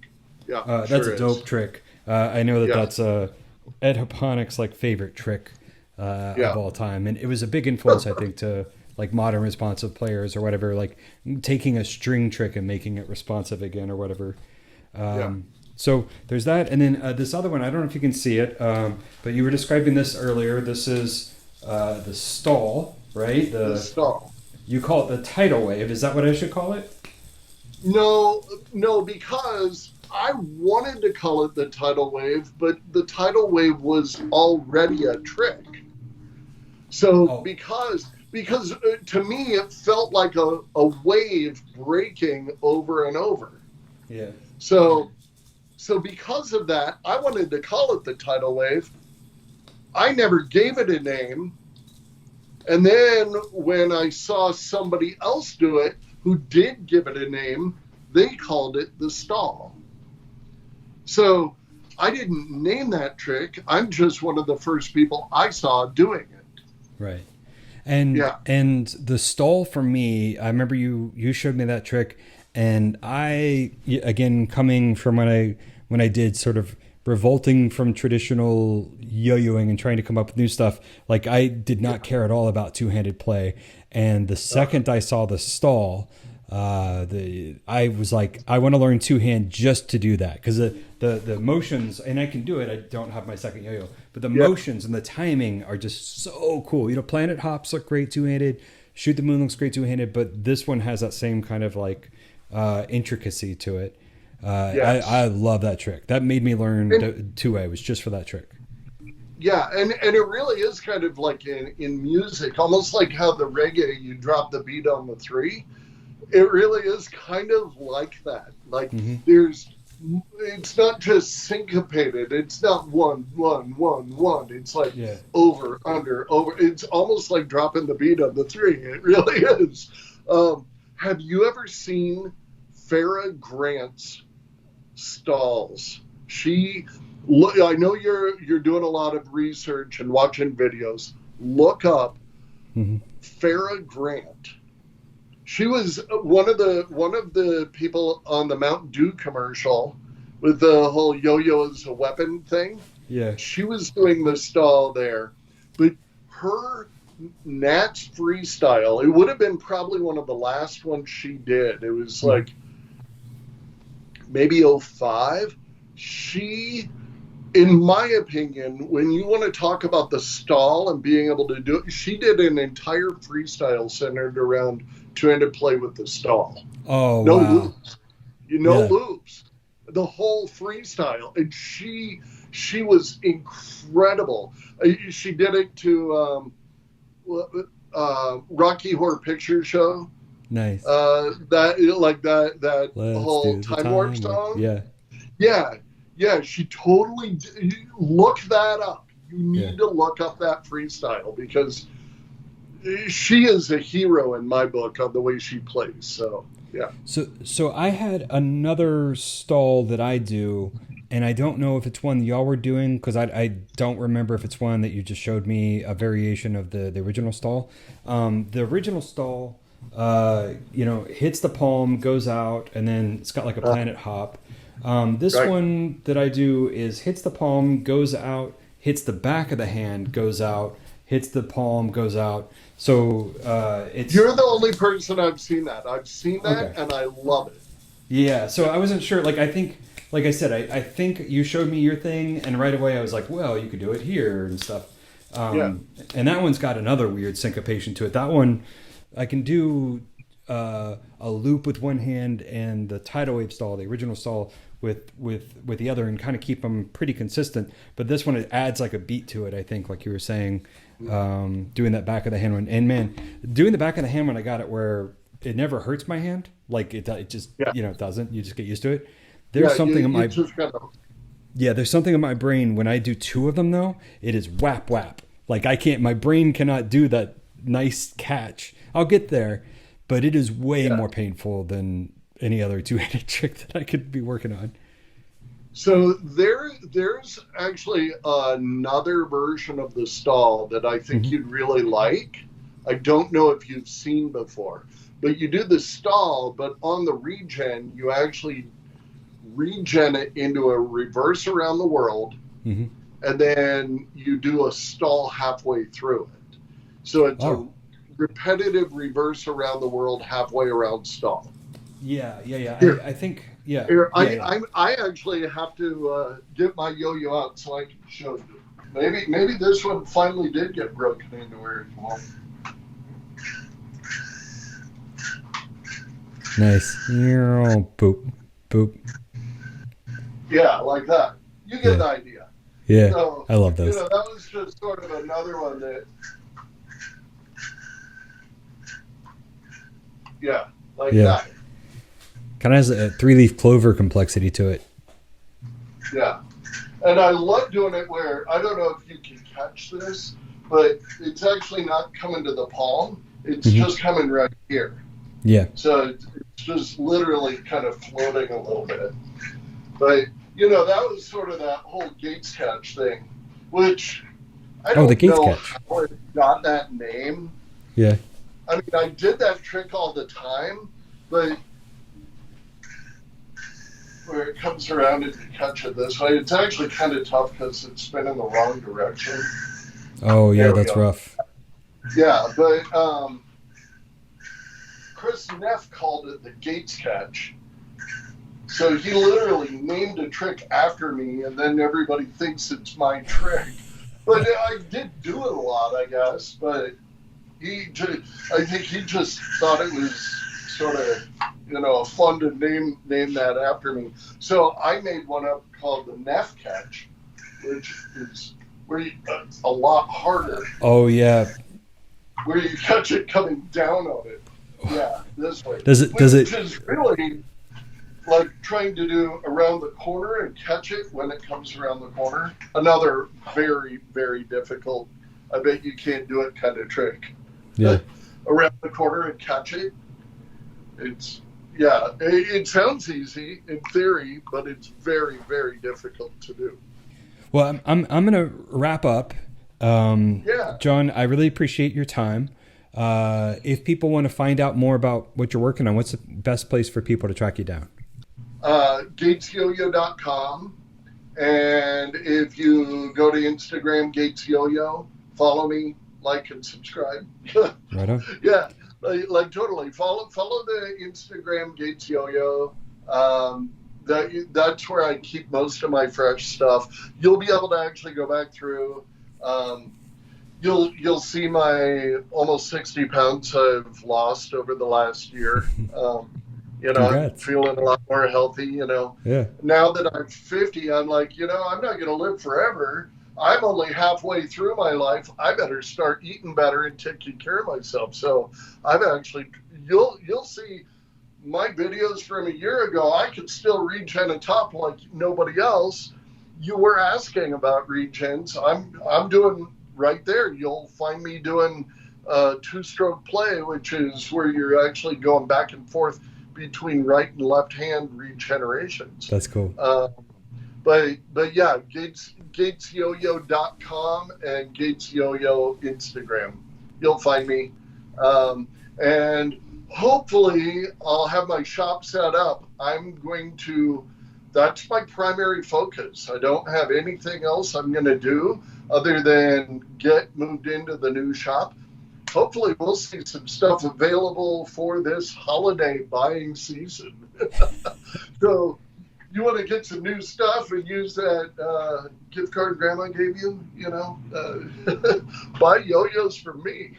Yeah, That's a sure dope is. trick. I know that Yeah, that's Ed Haponic's like favorite trick of yeah, all time, and it was a big influence, I think, to like modern responsive players or whatever, like taking a string trick and making it responsive again or whatever. yeah. So there's that, and then this other one. I don't know if you can see it, but you were describing this earlier. This is the stall, right? The The stall. You call it the tidal wave. Is that what I should call it? No, no, because I wanted to call it the tidal wave, but the tidal wave was already a trick. So Oh, because to me it felt like a wave breaking over and over. yeah. So so because of that, I wanted to call it the tidal wave. I never gave it a name. And then when I saw somebody else do it who did give it a name, they called it the stall. So I didn't name that trick. I'm just one of the first people I saw doing it. Right. And Yeah. and the stall for me, I remember you showed me that trick, and again, coming from when I did sort of revolting from traditional yo-yoing and trying to come up with new stuff, like I did Yeah. not care at all about two-handed play. And the second I saw the stall, I was like, I want to learn two-hand just to do that, because the motions, and I can do it. I don't have my second yo-yo, but the Yeah. motions and the timing are just so cool. Planet hops look great two-handed. Shoot the Moon looks great two-handed, but this one has that same kind of like intricacy to it. I Yes. love that trick. That made me learn And two-way. It was just for that trick. yeah, and it really is kind of like in music, almost like how the reggae you drop the beat on the three. It really is kind of like that. Like Mm-hmm. there's it's not just syncopated. It's not one, one, one, one. It's like Yeah. over, under, over. It's almost like dropping the beat on the three. It really is. Have you ever seen Farrah Grant's stalls? She, look, I know you're doing a lot of research and watching videos. Look up Mm-hmm. Farrah Grant. She was one of the people on the Mountain Dew commercial with the whole yo-yo as a weapon thing. Yeah. She was doing the stall there, but her Nats freestyle, it would have been probably one of the last ones she did. It was Mm-hmm. like maybe '05. She, in my opinion, when you want to talk about the stall and being able to do it, she did an entire freestyle centered around trying to play with the stall. Oh No wow. loops. You know Yeah. loops. The whole freestyle. And she was incredible. She did it to Rocky Horror Picture Show. Nice. That Let's whole do the Time Warp time warp. song. Yeah. Yeah, yeah, she totally look that up. You Yeah. need to look up that freestyle because she is a hero in my book on the way she plays. So yeah. So I had another stall that I do, and I don't know if it's one that y'all were doing because I don't remember if it's one that you just showed me a variation of the original stall. The original stall, hits the palm, goes out, and then it's got like a planet hop. This Right. one that I do is hits the palm, goes out, hits the back of the hand, goes out, hits the palm, goes out. So it's You're the only person I've seen that. I've seen that, okay. and I love it. Yeah, so I wasn't sure. Like, I think, like I said, I think you showed me your thing, and right away I was like, well, you could do it here and stuff. Yeah. And that one's got another weird syncopation to it. That one, I can do a loop with one hand and the tidal wave stall, the original stall, with the other, and kind of keep them pretty consistent. But this one, it adds like a beat to it. I think, like you were saying, doing that back of the hand one. And man, doing the back of the hand one, I got it where it never hurts my hand. Like it just Yeah. it doesn't. You just get used to it. There's something in you my just gotta, there's something in my brain when I do two of them though. It is whap whap. Like I can't. My brain cannot do that nice catch. I'll get there, but it is way more painful than any other two-handed trick that I could be working on. So there's actually another version of the stall that I think you'd really like. I don't know if you've seen before, but you do the stall, but on the regen, you actually regen it into a reverse around the world, and then you do a stall halfway through it. So it's a repetitive reverse around the world, halfway around stall. Yeah. Here. I think, yeah. Here, yeah. I actually have to get my yo-yo out so I can show you. Maybe this one finally did get broken into where it won't. Nice. Boop, boop. Yeah, like that. You get the idea. Yeah, so, I love those. That was just sort of another one that, like that. Kind of has a three-leaf clover complexity to it. Yeah. And I love doing it where, I don't know if you can catch this, but it's actually not coming to the palm. It's just coming right here. Yeah. So it's just literally kind of floating a little bit. But, that was sort of that whole Gates catch thing, which I don't the Gates know catch. how it got that name. Yeah. I mean, I did that trick all the time, but where it comes around and you catch it this way, it's actually kind of tough because it's spinning the wrong direction. Oh, yeah, that's rough. Yeah, but Chris Neff called it the Gates catch. So he literally named a trick after me, and then everybody thinks it's my trick. But I did do it a lot, I guess. But I think he just thought it was sort of, fun to name that after me. So I made one up called the Neff catch, which is where it's a lot harder. Oh yeah. Where you catch it coming down on it. Yeah, this way. Does it? Which is really like trying to do around the corner and catch it when it comes around the corner. Another very, very difficult, I bet you can't do it kind of trick. Yeah. Around the corner and catch it. It sounds easy in theory, but it's very, very difficult to do. Well, I'm gonna wrap up. John, I really appreciate your time. If people want to find out more about what you're working on, what's the best place for people to track you down? GatesYoYo.com. And if you go to Instagram, GatesYoYo, follow me, like, and subscribe. Right on. Yeah, like totally. Follow the Instagram, GatesYoYo. That's where I keep most of my fresh stuff. You'll be able to actually go back through. You'll see my almost 60 pounds I've lost over the last year. I'm feeling a lot more healthy, Yeah. Now that I'm 50, I'm like, I'm not going to live forever. I'm only halfway through my life. I better start eating better and taking care of myself. So I've actually, you'll see my videos from a year ago. I could still regen a top like nobody else. You were asking about regens. I'm doing right there. You'll find me doing two-stroke play, which is where you're actually going back and forth between right and left hand regenerations. That's cool. But yeah, GatesYoYo.com and GatesYoYo Instagram. You'll find me. And hopefully I'll have my shop set up. That's my primary focus. I don't have anything else I'm going to do other than get moved into the new shop. Hopefully we'll see some stuff available for this holiday buying season. So you want to get some new stuff and use that gift card Grandma gave you, buy yo-yos from me.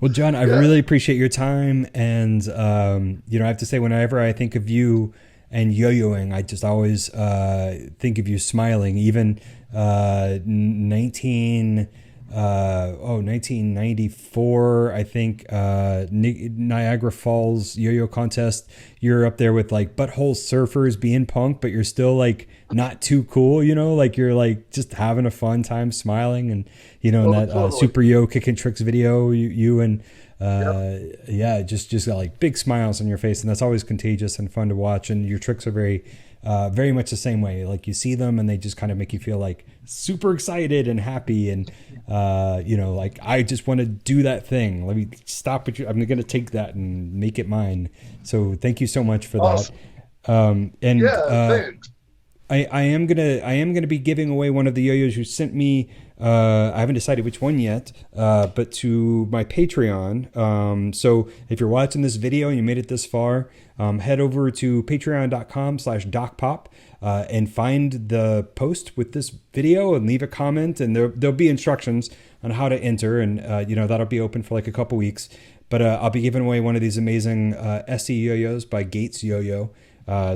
Well, John, I really appreciate your time. And, I have to say, whenever I think of you and yo-yoing, I just always think of you smiling. Even 1994, I think, Niagara Falls yo-yo contest. You're up there with like butthole surfers being punk, but you're still like not too cool, like you're like just having a fun time smiling. And, in that totally. Super Yo kicking tricks video, you and just got like big smiles on your face, and that's always contagious and fun to watch. And your tricks are very much the same way. Like you see them and they just kind of make you feel like super excited and happy. And, like I just want to do that thing. Let me stop what I'm going to take that and make it mine. So thank you so much for that. Thanks. I am gonna be giving away one of the yo-yos you sent me. I haven't decided which one yet, but to my Patreon. So if you're watching this video and you made it this far, head over to patreon.com/DocPop and find the post with this video and leave a comment. And there'll be instructions on how to enter, and that'll be open for like a couple weeks. But I'll be giving away one of these amazing SE yo-yos by Gates Yo-Yo.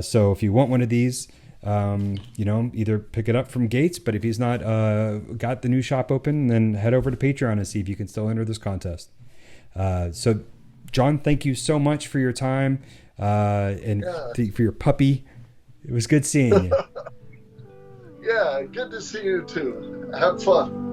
So if you want one of these, either pick it up from Gates, but if he's not got the new shop open, then head over to Patreon and see if you can still enter this contest. So John, thank you so much for your time and for your puppy. It was good seeing you. Yeah, good to see you too. Have fun.